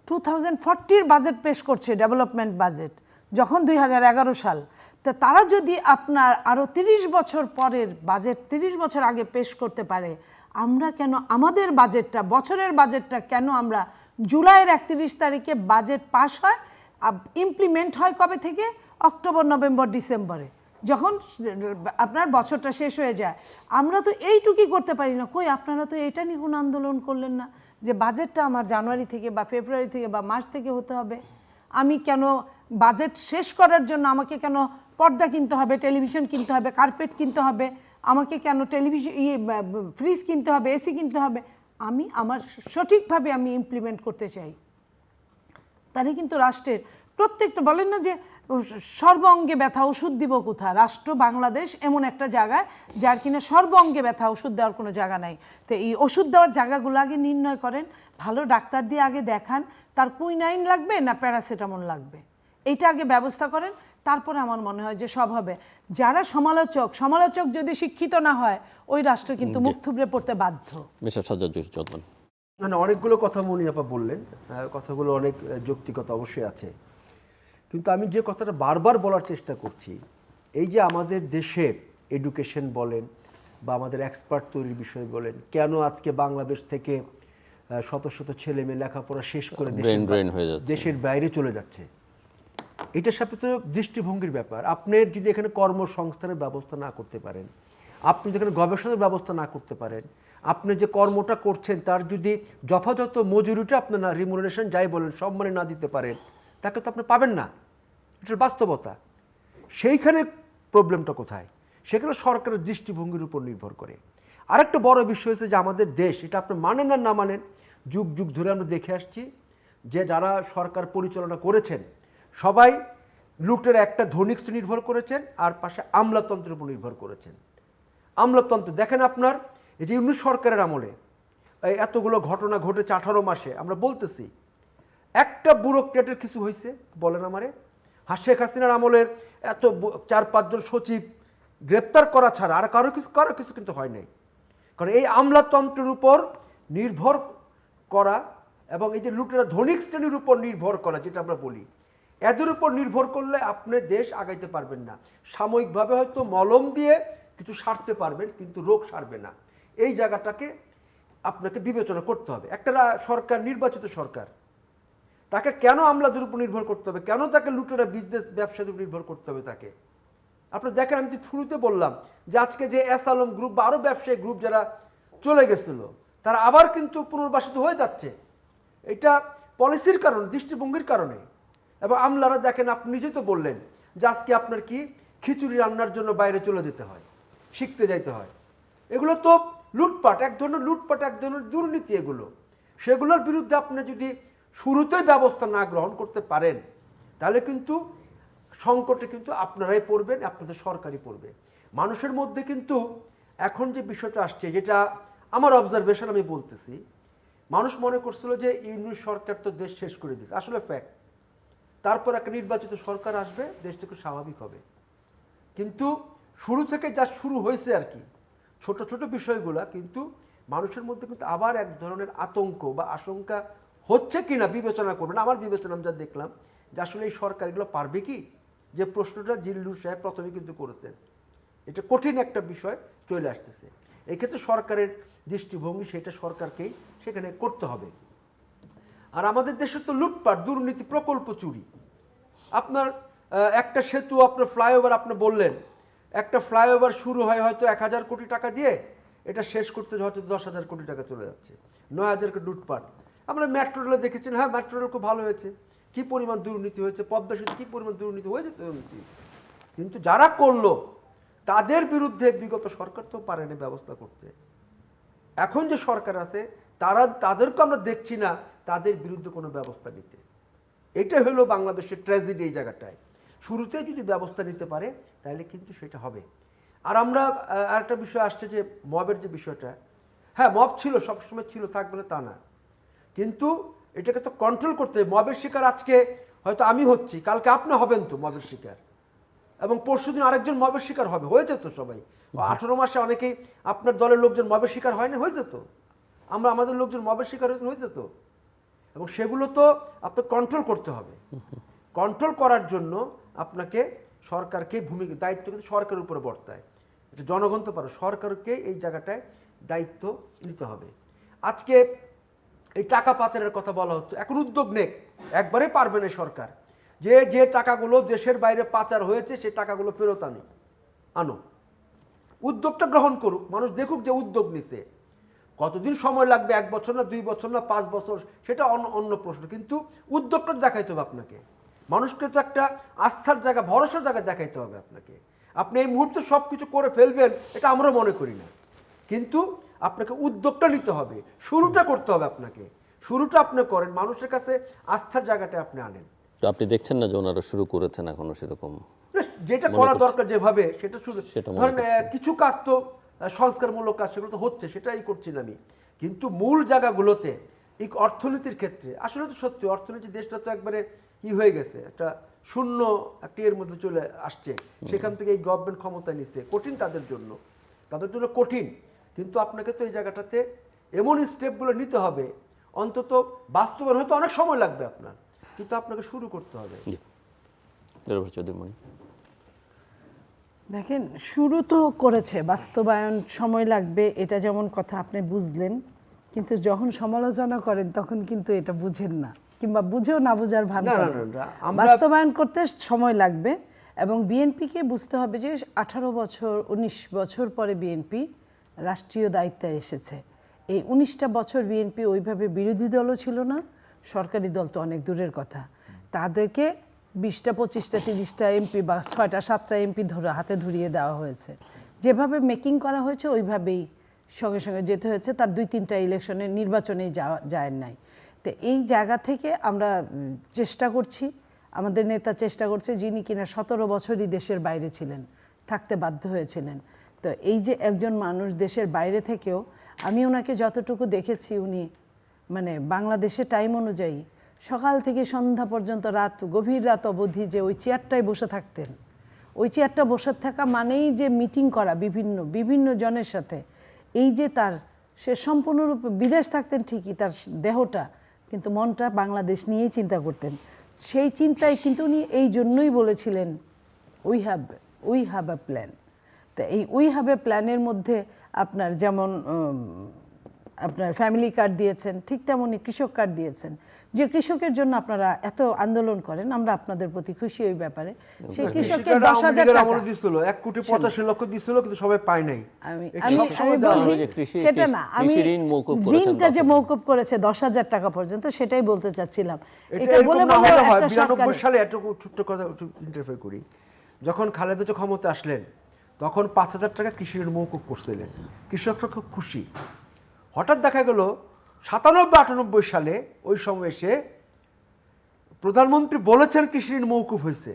2040 বাজেট পেশ করছে, ডেভেলপমেন্ট বাজেট, যখন 2011 সাল। তো তারা যদি আপনার আরও 30 বছর পরের বাজেট 30 বছর আগে পেশ করতে পারে, আমরা কেন আমাদের বাজেটটা, বছরের বাজেটটা কেন আমরা জুলাইয়ের 31 তারিখে বাজেট পাস হয়, ইমপ্লিমেন্ট হয় কবে থেকে? অক্টোবর, নভেম্বর, ডিসেম্বরে, যখন আপনার বছরটা শেষ হয়ে যায়। আমরা তো এইটুকুই করতে পারি না। কই, আপনারা তো এটা নিয়ে কোনো আন্দোলন করলেন না যে বাজেটটা আমার জানুয়ারি থেকে বা ফেব্রুয়ারি থেকে বা মার্চ থেকে হতে হবে? আমি কেন বাজেট শেষ করার জন্য আমাকে কেন পর্দা কিনতে হবে, টেলিভিশন কিনতে হবে, কার্পেট কিনতে হবে, আমাকে কেন ফ্রিজ কিনতে হবে, এসি কিনতে হবে? আমি আমার সঠিকভাবে আমি ইমপ্লিমেন্ট করতে চাই। তাহলে কিন্তু রাষ্ট্রের প্রত্যেকটা, বলেন না যে সর্ব অঙ্গে ব্যথা ওষুধ দিব কোথা? রাষ্ট্র বাংলাদেশ এমন একটা জায়গায় যার কিনা সর্ব অঙ্গে ব্যথা ওষুধ দেওয়ার কোনো জায়গা নাই। তো এই ওষুধ দেওয়ার জায়গাগুলো আগে নির্ণয় করেন, ভালো ডাক্তার দিয়ে আগে দেখান, তার কুইনাইন লাগবে না প্যারাসিটামল লাগবে, এইটা আগে ব্যবস্থা করেন, তারপরে আমার মনে হয় যে সব হবে। যারা সমালোচক যদি শিক্ষিত না হয়, ওই রাষ্ট্র কিন্তু মুখ থুবড়ে পড়তে বাধ্য। মিস্টার সাজ্জাদ চৌধুরী। না, অনেকগুলো কথা মুনিয়াপা বললেন, কথাগুলো অনেক যৌক্তিকতা অবশ্যই আছে, কিন্তু আমি যে কথাটা বারবার বলার চেষ্টা করছি, এই যে আমাদের দেশে এডুকেশন বলেন বা আমাদের এক্সপার্ট তৈরির বিষয় বলেন, কেন আজকে বাংলাদেশ থেকে শত শত ছেলে মেয়ে লেখাপড়া শেষ করে দেশের বাইরে চলে যাচ্ছে, এটার সাথে তো দৃষ্টিভঙ্গির ব্যাপার। আপনি যদি এখানে কর্মসংস্থানের ব্যবস্থা না করতে পারেন, আপনি যেখানে গবেষণার ব্যবস্থা না করতে পারেন, আপনি যে কর্মটা করছেন তার যদি যথাযথ মজুরিটা আপনার না, রিমুনারেশন যাই বলেন, সম্মানে না দিতে পারেন, তাকে তো আপনি পাবেন না। এটার বাস্তবতা। সেইখানে প্রবলেমটা কোথায়? সেখানে সরকারের দৃষ্টিভঙ্গির উপর নির্ভর করে। আরেকটা বড় বিষয় হচ্ছে যে আমাদের দেশ, এটা আপনি মানেন আর না মানেন, যুগ যুগ ধরে আমরা দেখে আসছি যে যারা সরকার পরিচালনা করেছেন সবাই লুটের একটা ধনিক শ্রেণী নির্ভর করেছেন, আর পাশে আমলাতন্ত্রের উপর নির্ভর করেছেন। আমলাতন্ত্র দেখেন আপনার এই যে 19 সরকারের আমলে এতগুলো ঘটনা ঘটেছে 18 মাসে, আমরা বলতেছি একটা ব্যুরোক্রেটের কিছু হয়েছে বলেন আমারে? শেখ হাসিনার আমলের এত 4-5 জন সচিব গ্রেপ্তার করা ছাড়া আর কারো কিছু কিন্তু হয় নাই। কারণ এই আমলাতন্ত্রের উপর নির্ভর করা এবং এই যে লুটেরা ধনিক শ্রেণীর উপর নির্ভর করা, যেটা আমরা বলি, এদের উপর নির্ভর করলে আপনি দেশ আগাইতে পারবেন না। সাময়িকভাবে হয়তো মলম দিয়ে কিছু সারতে পারবেন, কিন্তু রোগ সারবে না। এই জায়গাটাকে আপনাকে বিবেচনা করতে হবে। একটা সরকার, নির্বাচিত সরকার, তাকে কেন আমলাদের উপর নির্ভর করতে হবে? কেন তাকে লুটেরা বিজনেস ব্যবসাদের উপর নির্ভর করতে হবে তাকে? আপনি দেখেন, আমি শুরুতে বললাম যে আজকে যে এস আলম গ্রুপ বা আরও ব্যবসায়ী গ্রুপ যারা চলে গেছিল, তারা আবার কিন্তু পুনর্বাসিত হয়ে যাচ্ছে। এটা পলিসির কারণে, দৃষ্টিভঙ্গির কারণে। এবং আমলারা দেখেন, আপনি নিজে তো বললেন যে আজকে আপনার কি খিচুড়ি রান্নার জন্য বাইরে চলে যেতে হয়, শিখতে যাইতে হয়। এগুলো তো লুটপাট, এক ধরনের লুটপাট, এক ধরনের দুর্নীতি। এগুলোর বিরুদ্ধে আপনি যদি শুরুতেই ব্যবস্থা না গ্রহণ করতে পারেন, তাহলে কিন্তু সংকটে কিন্তু আপনারাই পড়বেন, আপনাদের সরকারই পড়বে। মানুষের মধ্যে কিন্তু এখন যে বিষয়টা আসছে, যেটা আমার অবজারভেশন আমি বলতেছি, মানুষ মনে করছিল যে ইউনিট সরকার তো দেশ শেষ করে দিচ্ছে, আসলে ফ্যাক্ট। তারপর একটা নির্বাচিত সরকার আসবে, দেশটা একটু স্বাভাবিক হবে। কিন্তু শুরু থেকে যা শুরু হয়েছে আর কি, ছোট ছোট বিষয়গুলা কিন্তু মানুষের মধ্যে কিন্তু আবার এক ধরনের আতঙ্ক বা আশঙ্কা হচ্ছে কিনা বিবেচনা করবেন। আমার বিবেচনা আমি যা দেখলাম যে আসলে এই সরকার এগুলো পারবে কি, যে প্রশ্নটা জিল্লুর সাহেব প্রথমে কিন্তু করেছেন, এটা কঠিন একটা বিষয় চলে আসতেছে। এই ক্ষেত্রে সরকারের দৃষ্টিভঙ্গি সেটা সরকারকেই সেখানে করতে হবে। আর আমাদের দেশে তো লুটপাট, দুর্নীতি, প্রকল্প চুরি। আপনার একটা সেতু, আপনার ফ্লাইওভার, আপনি বললেন একটা ফ্লাইওভার শুরু হয় হয়তো 1000 কোটি টাকা দিয়ে, এটা শেষ করতে হয়তো 10,000 কোটি টাকা চলে যাচ্ছে, 9,000 কোটি লুটপাট। আমরা মেট্রো রেলে দেখেছেন, হ্যাঁ মেট্রো রেল খুব ভালো হয়েছে, কী পরিমাণ দুর্নীতি হয়েছে, পদ্মা সেতু কী পরিমাণ দুর্নীতি হয়েছে, দুর্নীতি। কিন্তু যারা করলো তাদের বিরুদ্ধে বিগত সরকার তো পারেনি ব্যবস্থা করতে। এখন যে সরকার আছে তাদেরকে আমরা দেখছি না তাদের বিরুদ্ধে কোনো ব্যবস্থা নিতে। এটা হলো বাংলাদেশের ট্র্যাজেডি। এই জায়গাটায় শুরুতে যদি ব্যবস্থা নিতে পারে তাহলে কিন্তু সেটা হবে। আর আমরা আরেকটা বিষয় আসছে যে মবের যে বিষয়টা, হ্যাঁ মব ছিল, সবসময় ছিল, থাকবে না তা না, কিন্তু এটাকে তো কন্ট্রোল করতে হবে। মবের শিকার আজকে হয়তো আমি হচ্ছি, কালকে আপনি হবেন তো মবের শিকার, এবং পরশুদিন আরেকজন মবের শিকার হবে, হয়েছে তো সবাই। 18 মাসে অনেকেই আপনার দলের লোকজন মবের শিকার হয় না, হয়েছে তো। আমরা আমাদের লোকজন মবের শিকার হয়েছে তো। এবং সেগুলো তো আপনাকে কন্ট্রোল করতে হবে। কন্ট্রোল করার জন্য আপনাকে সরকারকে ভূমিকা, দায়িত্ব কিন্তু সরকারের উপরে বর্তায়। এটা জনগণ তো পারে, সরকারকে এই জায়গাটায় দায়িত্ব নিতে হবে। আজকে এই টাকা পাচারের কথা বলা হচ্ছে, এখন উদ্যোগ নেক, একবারে পারবে না সরকার যে যে টাকাগুলো দেশের বাইরে পাচার হয়েছে সে টাকাগুলো ফেরত আনো। উদ্যোগটা গ্রহণ করুক, মানুষ দেখুক যে উদ্যোগ নিছে। কতদিন সময় লাগবে, 1 বছর না 2 বছর না 5 বছর, সেটা অন্য প্রশ্ন, কিন্তু উদ্যোগটা দেখাইতে হবে আপনাকে। মানুষকে তো একটা আস্থার জায়গা, ভরসার জায়গা দেখাইতে হবে আপনাকে। আপনি এই মুহূর্তে সব কিছু করে ফেলবেন এটা আমরা মনে করি না, কিন্তু আপনাকে উদ্যোগটা নিতে হবে, শুরুটা করতে হবে আপনাকে। শুরুটা আপনি করেন, মানুষের কাছে আস্থার জায়গাটা আপনি আনেন। তো আপনি দেখছেন না যে ওনারা শুরু করেছেন এখনো সেরকম? যেটা করা দরকার যেভাবে সেটা শুরু, সেটা মনে ধরেন কিছু কাজ তো সংস্কারমূলক কাজ, সেগুলো তো হচ্ছে, সেটাই করছি না আমি। কিন্তু মূল জায়গাগুলোতে এই অর্থনীতির ক্ষেত্রে আসলে তো সত্যি অর্থনীতি দেশটা তো একবারে হয়ে গেছে, একটা শূন্য একটা এর মধ্যে চলে আসছে। সেখান থেকে এই গভর্নমেন্ট ক্ষমতা নিচ্ছে, কঠিন তাদের জন্য কঠিন। কিন্তু আপনাকে তো এই জায়গাটাতে এমন স্টেপগুলো নিতে হবে, অন্তত বাস্তবায়ন হয়তো অনেক সময় লাগবে আপনার, কিন্তু আপনাকে শুরু করতে হবে। দেখেন, শুরু তো করেছে, বাস্তবায়ন সময় লাগবে, এটা যেমন কথা আপনি বুঝলেন, কিন্তু যখন সমালোচনা করেন তখন কিন্তু এটা বুঝেন না, কিংবা বুঝেও না বুঝার ভান করেন। বাস্তবায়ন করতে সময় লাগবে, এবং বিএনপিকে বুঝতে হবে যে 18 বছর 19 বছর পরে বিএনপি রাষ্ট্রীয় দায়িত্বে এসেছে। এই 19টা বছর বিএনপি ওইভাবে বিরোধী দলও ছিল না, সরকারি দল তো অনেক দূরের কথা। তাদেরকে 20টা 25টা 30টা এমপি বা 6টা 7টা এমপি ধরে হাতে ধরিয়ে দেওয়া হয়েছে। যেভাবে মেকিং করা হয়েছে ওইভাবেই সঙ্গে সঙ্গে যেতে হয়েছে। তার 2-3টা ইলেকশনে নির্বাচনেই যায় নাই। তো এই জায়গা থেকে আমরা চেষ্টা করছি, আমাদের নেতা চেষ্টা করছে, যিনি কিনা 17 বছরই দেশের বাইরে ছিলেন, থাকতে বাধ্য হয়েছিলেন। তো এই যে একজন মানুষ দেশের বাইরে থেকেও, আমি ওনাকে যতটুকু দেখেছি, উনি মানে বাংলাদেশের টাইম অনুযায়ী সকাল থেকে সন্ধ্যা পর্যন্ত গভীর রাত অবধি যে ওই চেয়ারটায় বসে থাকতেন, ওই চেয়ারটা বসে থাকা মানেই যে মিটিং করা বিভিন্ন জনের সাথে, এই যে সে সম্পূর্ণরূপে বিদেশ থাকতেন ঠিকই, তার দেহটা কিন্তু মনটা বাংলাদেশ নিয়েই চিন্তা করতেন। সেই চিন্তায় কিন্তু উনি এই জন্যই বলেছিলেন উই হ্যাভ আ প্ল্যান। তো এই উই হ্যাভ এ প্ল্যানের মধ্যে আপনার যেমন আপনার ফ্যামিলি কার্ড দিয়েছেন, ঠিক তেমনই কৃষক কার্ড দিয়েছেন। যে কৃষকের জন্য আপনারা এত আন্দোলন করেন, আমরা আপনাদের প্রতি খুশি ওই ব্যাপারে। সেই কৃষকের 10,000 টাকা 1,85,00,000 দিছিল, কিন্তু সবাই পায় নাই। সেটা না, আমি ঋণটা যে মওকুফ করেছে 10,000 টাকা পর্যন্ত, সেটাই বলতে চাচ্ছিলাম। এটা বলে 92 সালে একটা ছোট্ট কথা ইন্টারফেয়ার করি, যখন খালেদা জিয়া ক্ষমতা আসলেন তখন 5,000 টাকা কৃষি ঋণ মওকুফ করছিলেন, কৃষকরা খুব খুশি। হঠাৎ দেখা গেল 97-98 সালে ওই সময় এসে প্রধানমন্ত্রী বলেছেন কৃষি ঋণ মৌকুফ হয়েছে,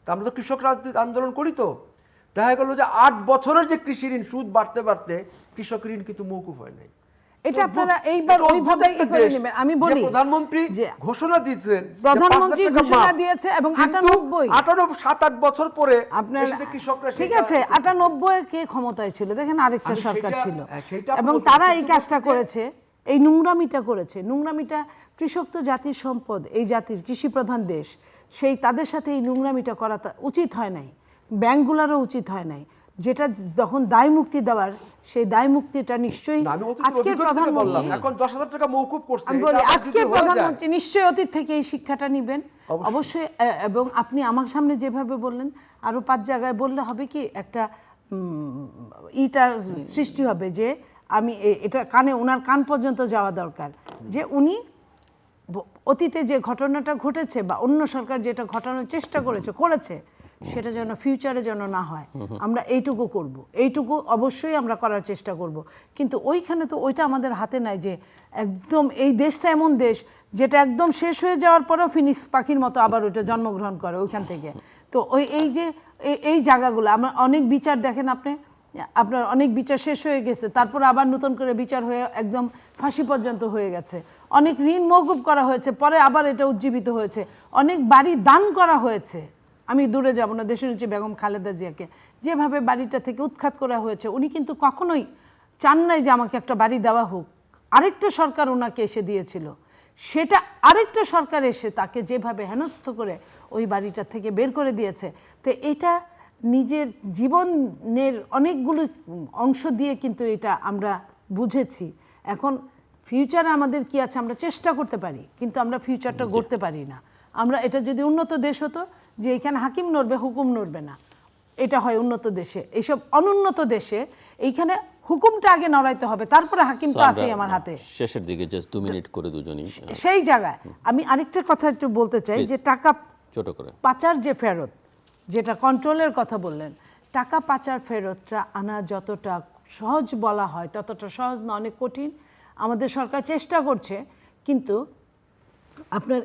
তা আমরা তো কৃষক আন্দোলন করি, তো দেখা গেল যে 8 বছরের যে কৃষি ঋণ সুদ বাড়তে বাড়তে কৃষক ঋণ কিন্তু মৌকুফ হয় নাই। এটা আপনারা এইবার ওইভাবে করে নেবেন। আমি বলি প্রধানমন্ত্রী যে ঘোষণা দিয়েছেন, প্রধানমন্ত্রী ঘোষণা দিয়েছে এবং 7-8 বছর পরে আপনার কৃষকরা, ঠিক আছে, 98 কে ক্ষমতায় ছিল, দেখেন আরেকটা সরকার ছিল সেটা এবং তারা এই কাজটা করেছে, এই নোংরামিটা করেছে। নোংরামিটা, কৃষক তো জাতির সম্পদ, এই জাতির কৃষি প্রধান দেশ, সেই তাদের সাথে এই নোংরামিটা করা উচিত হয় নাই, ব্যাংকগুলোরও উচিত হয় নাই। যেটা যখন দায় মুক্তি দেওয়ার, সেই দায় মুক্তিটা নিশ্চয়ই আজকের প্রধানমন্ত্রী, এখন 10,000 টাকা মওকুফ করছে, আমি বলি আজকের প্রধানমন্ত্রী নিশ্চয়ই অতীত থেকে এই শিক্ষাটা নেবেন অবশ্যই। এবং আপনি আমার সামনে যেভাবে বললেন, আরো 5 জায়গায় বললে হবে কি একটা ইটা সৃষ্টি হবে যে আমি এটা কানে, ওনার কান পর্যন্ত যাওয়া দরকার যে উনি অতীতে যে ঘটনাটা ঘটেছে বা অন্য সরকার যেটা ঘটানোর চেষ্টা করেছে সেটা যেন ফিউচারে যেন না হয়। আমরা এইটুকু করব, এইটুকু অবশ্যই আমরা করার চেষ্টা করব। কিন্তু ওইখানে তো ওইটা আমাদের হাতে নাই যে একদম এই দেশটা এমন দেশ যেটা একদম শেষ হয়ে যাওয়ার পরেও ফিনিক্স পাখির মতো আবার ওইটা জন্মগ্রহণ করে ওইখান থেকে। তো এই যে এই জায়গাগুলো আমরা অনেক বিচার দেখেন, আপনার অনেক বিচার শেষ হয়ে গেছে, তারপর আবার নতুন করে বিচার হয়ে একদম ফাঁসি পর্যন্ত হয়ে গেছে। অনেক ঋণ মওকুফ করা হয়েছে, পরে আবার এটা উজ্জীবিত হয়েছে। অনেক বাড়ি দান করা হয়েছে। আমি দূরে যাব না, দেশনেত্রী বেগম খালেদা জিয়াকে যেভাবে বাড়িটা থেকে উৎখাত করা হয়েছে, উনি কিন্তু কখনোই চান নাই যে আমাকে একটা বাড়ি দেওয়া হোক। আরেকটা সরকার ওনাকে এসে দিয়েছিল, সেটা আরেকটা সরকার এসে তাকে যেভাবে হেনস্থ করে ওই বাড়িটা থেকে বের করে দিয়েছে। তো এটা নিজের জীবনের অনেকগুলো অংশ দিয়ে কিন্তু এটা আমরা বুঝেছি। এখন ফিউচারে আমাদের কি আছে আমরা চেষ্টা করতে পারি, কিন্তু আমরা ফিউচারটা গড়তে পারি না। আমরা এটা যদি উন্নত দেশ হতো যে এখানে হাকিম নড়বে হুকুম নড়বে না, এটা হয় উন্নত দেশে। এইসব অনুন্নত দেশে এইখানে হুকুমটা আগে নড়াইতে হবে, তারপরে হাকিম তো আছেই আমার হাতে। শেষের দিকে জাস্ট 2 মিনিট করে দুজনই সেই জায়গায় আমি আরেকটা কথা একটু বলতে চাই যে টাকা ছোট করে পাচার যে ফেরত, যেটা কন্ট্রোলের কথা বললেন, টাকা পাচার ফেরতটা আনা যতটা সহজ বলা হয় ততটা সহজ না, অনেক কঠিন। আমাদের সরকার চেষ্টা করছে, কিন্তু আপনার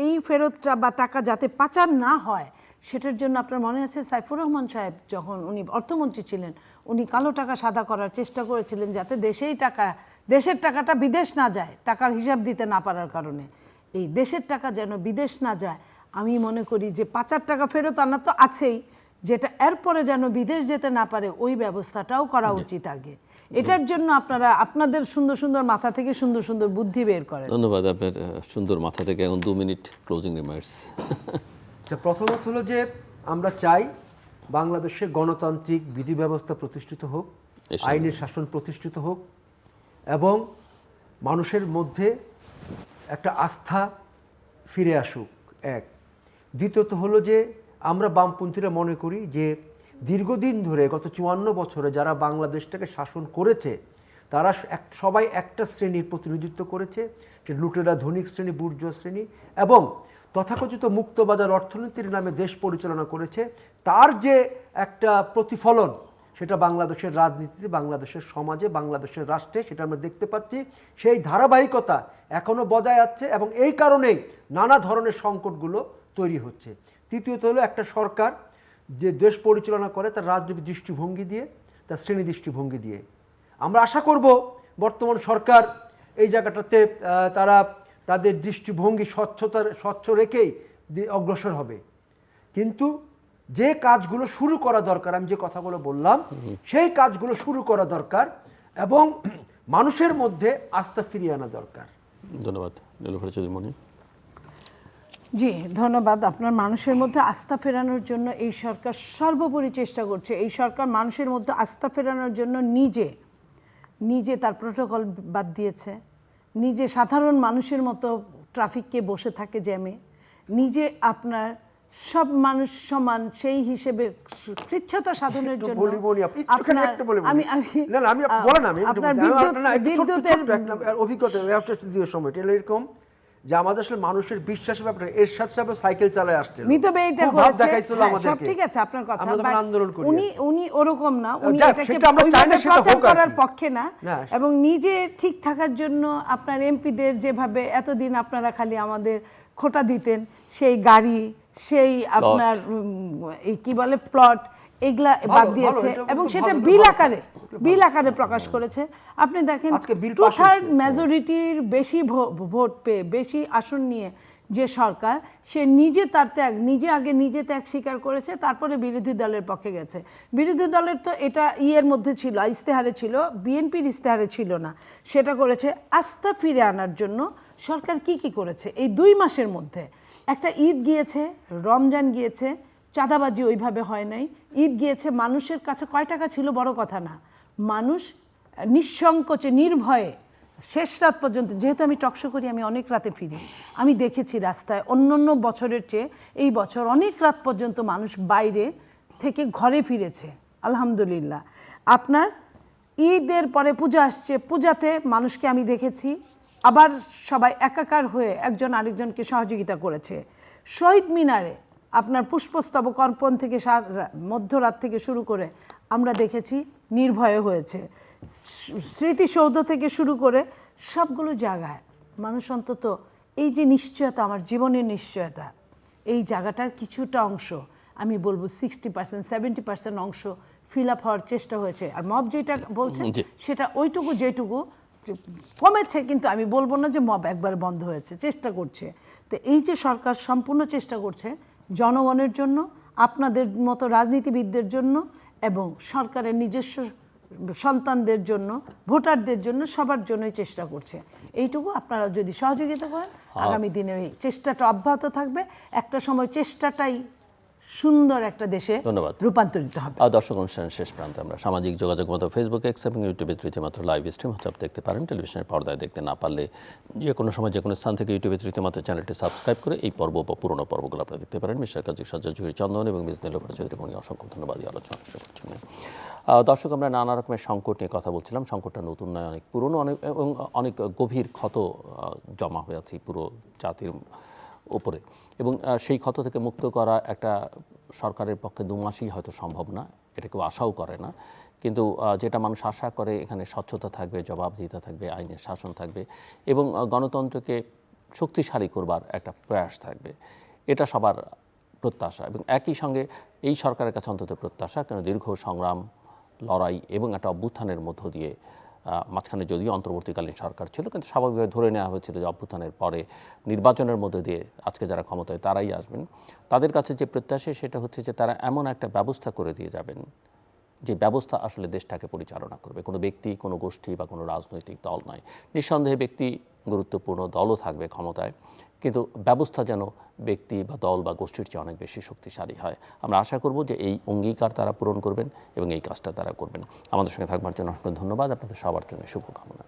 এই ফেরতটা বা টাকা যাতে পাচার না হয় সেটার জন্য আপনার মনে আছে সাইফুর রহমান সাহেব যখন উনি অর্থমন্ত্রী ছিলেন, উনি কালো টাকা সাদা করার চেষ্টা করেছিলেন যাতে দেশের টাকাটা বিদেশ না যায়, টাকার হিসাব দিতে না পারার কারণে। এই দেশের টাকা যেন বিদেশ না যায়, আমি মনে করি যে পাচার টাকা ফেরত আনা তো আছেই, যেটা এরপরে যেন বিদেশ যেতে না পারে ওই ব্যবস্থাটাও করা উচিত আগে। এটার জন্য আপনারা আপনাদের সুন্দর সুন্দর মাথা থেকে সুন্দর সুন্দর বুদ্ধি বের করেন। ধন্যবাদ আপনার সুন্দর মাথা থেকে। এখন 2 মিনিট ক্লোজিং রিমার্কস। আচ্ছা, প্রথমত হলো যে আমরা চাই বাংলাদেশে গণতান্ত্রিক বিধি ব্যবস্থা প্রতিষ্ঠিত হোক, আইনের শাসন প্রতিষ্ঠিত হোক এবং মানুষের মধ্যে একটা আস্থা ফিরে আসুক। এক, দ্বিতীয়ত হলো যে আমরা বামপন্থীরা মনে করি যে দীর্ঘদিন ধরে গত 54 বছরে যারা বাংলাদেশটাকে শাসন করেছে তারা সবাই একটা শ্রেণীর প্রতিনিধিত্ব করেছে, যে লুটেরা ধনিক শ্রেণী, বুর্জোয়া শ্রেণী, এবং তথাকথিত মুক্তবাজার অর্থনীতির নামে দেশ পরিচালনা করেছে। তার যে একটা প্রতিফলন সেটা বাংলাদেশের রাজনীতিতে, বাংলাদেশের সমাজে, বাংলাদেশের রাষ্ট্রে সেটা আমরা দেখতে পাচ্ছি। সেই ধারাবাহিকতা এখনও বজায় আছে এবং এই কারণেই নানা ধরনের সংকটগুলো তৈরি হচ্ছে। তৃতীয়ত হলো একটা সরকার যে দেশ পরিচালনা করে তার রাজনৈতিক দৃষ্টিভঙ্গি দিয়ে, তার শ্রেণী দৃষ্টিভঙ্গি দিয়ে। আমরা আশা করব বর্তমান সরকার এই জায়গাটাতে তারা তাদের দৃষ্টিভঙ্গি স্বচ্ছ রেখেই অগ্রসর হবে। কিন্তু যে কাজগুলো শুরু করা দরকার, আমি যে কথাগুলো বললাম সেই কাজগুলো শুরু করা দরকার এবং মানুষের মধ্যে আস্থা ফিরিয়ে আনা দরকার। ধন্যবাদ নীলুফার চৌধুরী মনি। জি ধন্যবাদ। আপনার মানুষের মধ্যে আস্থা ফেরানোর জন্য এই সরকার সর্বোপরি চেষ্টা করছে। এই সরকার মানুষের মধ্যে আস্থা ফেরানোর জন্য নিজে তার প্রোটোকল বাদ দিয়েছে, নিজে সাধারণ মানুষের মতো ট্রাফিককে বসে থাকে জ্যামে, নিজে আপনার সব মানুষ সমান সেই হিসেবে কৃচ্ছতা সাধনের জন্য অভিজ্ঞতা সময়টা এরকম যে আমাদের আসলে মানুষের বিশ্বাসের ব্যাপারে এরশাদ সাহেব সাইকেল চালায় আসছিল, মিতব্যয়িতা খুব ভাব করেছে, দেখাইছিল হ্যাঁ, সব আমাদেরকে। ঠিক আছে আপনার কথা, আমরা তখন but আন্দোলন করি। উনি ওরকম না, উনি যাক, এটাকে সেটা আমরা চাই না, ওইভাবে সেটা প্রচার হোক আর করার কি। পক্ষে না, না। এবং নিজে ঠিক থাকার জন্য আপনার এমপিদের যেভাবে এতদিন আপনারা খালি আমাদের খোটা দিতেন, সেই গাড়ি, সেই আপনার এই কি বলে প্লট, এগুলা বাদ ভালো, দিয়েছে, এটা এবং কিন্তু সেটা ভালো, বিল আকারে প্রকাশ করেছে। আপনি দেখেন আজকে বিল 2/3 মেজরিটির বেশি ভোট পেয়ে, বেশি আসন নিয়ে যে সরকার, সে নিজে তার ত্যাগ, নিজে ত্যাগ স্বীকার করেছে, তারপরে বিরোধী দলের পক্ষে গেছে। বিরোধী দলের তো এটা ইয়ের মধ্যে ছিল, ইস্তেহারে ছিল, বিএনপির ইস্তেহারে ছিল না, সেটা করেছে আস্থা ফিরে আনার জন্য। সরকার কি করেছে এই 2 মাসের মধ্যে? একটা ঈদ গিয়েছে, রমজান গিয়েছে, চাঁদাবাজি ওইভাবে হয় নাই, ঈদ গিয়েছে, মানুষের কাছে কয় টাকা ছিল বড় কথা না, মানুষ নিঃসংকোচে নির্ভয়ে শেষ রাত পর্যন্ত, যেহেতু আমি টকশো করি, আমি অনেক রাতে ফিরি, আমি দেখেছি রাস্তায় অন্য বছরের চেয়ে এই বছর অনেক রাত পর্যন্ত মানুষ বাইরে থেকে ঘরে ফিরেছে, আলহামদুলিল্লাহ। আপনার ঈদের পরে পূজা আসছে, পূজাতে মানুষকে আমি দেখেছি আবার সবাই একাকার হয়ে একজন আরেকজনকে সহযোগিতা করেছে। শহীদ মিনারে আপনার পুষ্পস্তবক অর্পণ থেকে মধ্যরাত থেকে শুরু করে আমরা দেখেছি নির্ভয়ে হয়েছে। স্মৃতিসৌধ থেকে শুরু করে সবগুলো জায়গায় মানুষ অন্তত এই যে নিশ্চয়তা, আমার জীবনের নিশ্চয়তা, এই জায়গাটার কিছুটা অংশ, আমি বলবো 60% 70% অংশ ফিল আপ হওয়ার চেষ্টা হয়েছে। আর মব যেটা বলছে সেটা ওইটুকু যেটুকু কমেছে, কিন্তু আমি বলবো না যে মব একবার বন্ধ হয়েছে, চেষ্টা করছে। তো এই যে সরকার সম্পূর্ণ চেষ্টা করছে জনগণের জন্য, আপনাদের মতো রাজনীতিবিদদের জন্য, এবং সরকারের নিজস্ব সন্তানদের জন্য, ভোটারদের জন্য, সবার জন্যই চেষ্টা করছে। এইটুকু আপনারা যদি সহযোগিতা করেন, আগামী দিনে এই চেষ্টাটা অব্যাহত থাকবে। একটা সময় চেষ্টাটাই সুন্দর একটা দেশে রূপান্তরিত হবে। দর্শক অনুষ্ঠানের শেষ প্রান্তে আমরা সামাজিক যোগাযোগ মতো ফেসবুক, এক্স এবং ইউটিউবে রীতিমাত্র লাইভ স্ট্রিম হোয়াটসঅ্যাপ দেখতে পারেন। টেলিভিশনের পর্দায় দেখতে না পারলে যে কোনো সময় যে কোনো স্থান থেকে ইউটিউবে রীতিমাত্র চ্যানেলটি সাবস্ক্রাইব করে এই পর্ব বা পুরোনো পর্বগুলো আপনারা দেখতে পারেন। মিস্টার কাজী সাজ্জাদ জহির চন্দন এবং মিস নীলোফার চৌধুরী মনি অসংখ্য ধন্যবাদ এই আলোচনা করছেন। দর্শক, আমরা নানা রকমের সংকট নিয়ে কথা বলছিলাম। সংকটটা নতুন নয়, অনেক পুরনো, এবং অনেক গভীর ক্ষত জমা হয়ে আছে পুরো জাতির উপরে, এবং সেই ক্ষত থেকে মুক্ত করা একটা সরকারের পক্ষে 2 মাসই হয়তো সম্ভব না, এটা কেউ আশাও করে না। কিন্তু যেটা মানুষ আশা করে, এখানে স্বচ্ছতা থাকবে, জবাবদিহিতা থাকবে, আইনের শাসন থাকবে, এবং গণতন্ত্রকে শক্তিশালী করবার একটা প্রয়াস থাকবে, এটা সবার প্রত্যাশা। এবং একই সঙ্গে এই সরকারের কাছে অন্তত প্রত্যাশা, কেন দীর্ঘ সংগ্রাম, লড়াই এবং একটা অভ্যুত্থানের মধ্য দিয়ে, মাঝখানে যদিও অন্তর্বর্তীকালীন সরকার ছিল, কিন্তু স্বাভাবিকভাবে ধরে নেওয়া হয়েছিল যে অভ্যুত্থানের পরে নির্বাচনের মধ্যে দিয়ে আজকে যারা ক্ষমতায় তারাই আসবেন। তাদের কাছে যে প্রত্যাশা, সেটা হচ্ছে যে তারা এমন একটা ব্যবস্থা করে দিয়ে যাবেন যে ব্যবস্থা আসলে দেশটাকে পরিচালনা করবে, কোনো ব্যক্তি, কোনো গোষ্ঠী বা কোনো রাজনৈতিক দল নয়। নিঃসন্দেহে ব্যক্তি গুরুত্বপূর্ণ, দলও থাকবে ক্ষমতায়, কিন্তু ব্যবস্থা যেন ব্যক্তি বা দল বা গোষ্ঠীর চেয়ে অনেক বেশি শক্তিশালী হয়। আমরা আশা করব যে এই অঙ্গীকার তারা পূরণ করবেন এবং এই কাজটা তারা করবেন। আমাদের সঙ্গে থাকবার জন্য অসংখ্য ধন্যবাদ। আপনাদের সবার জন্য শুভকামনা।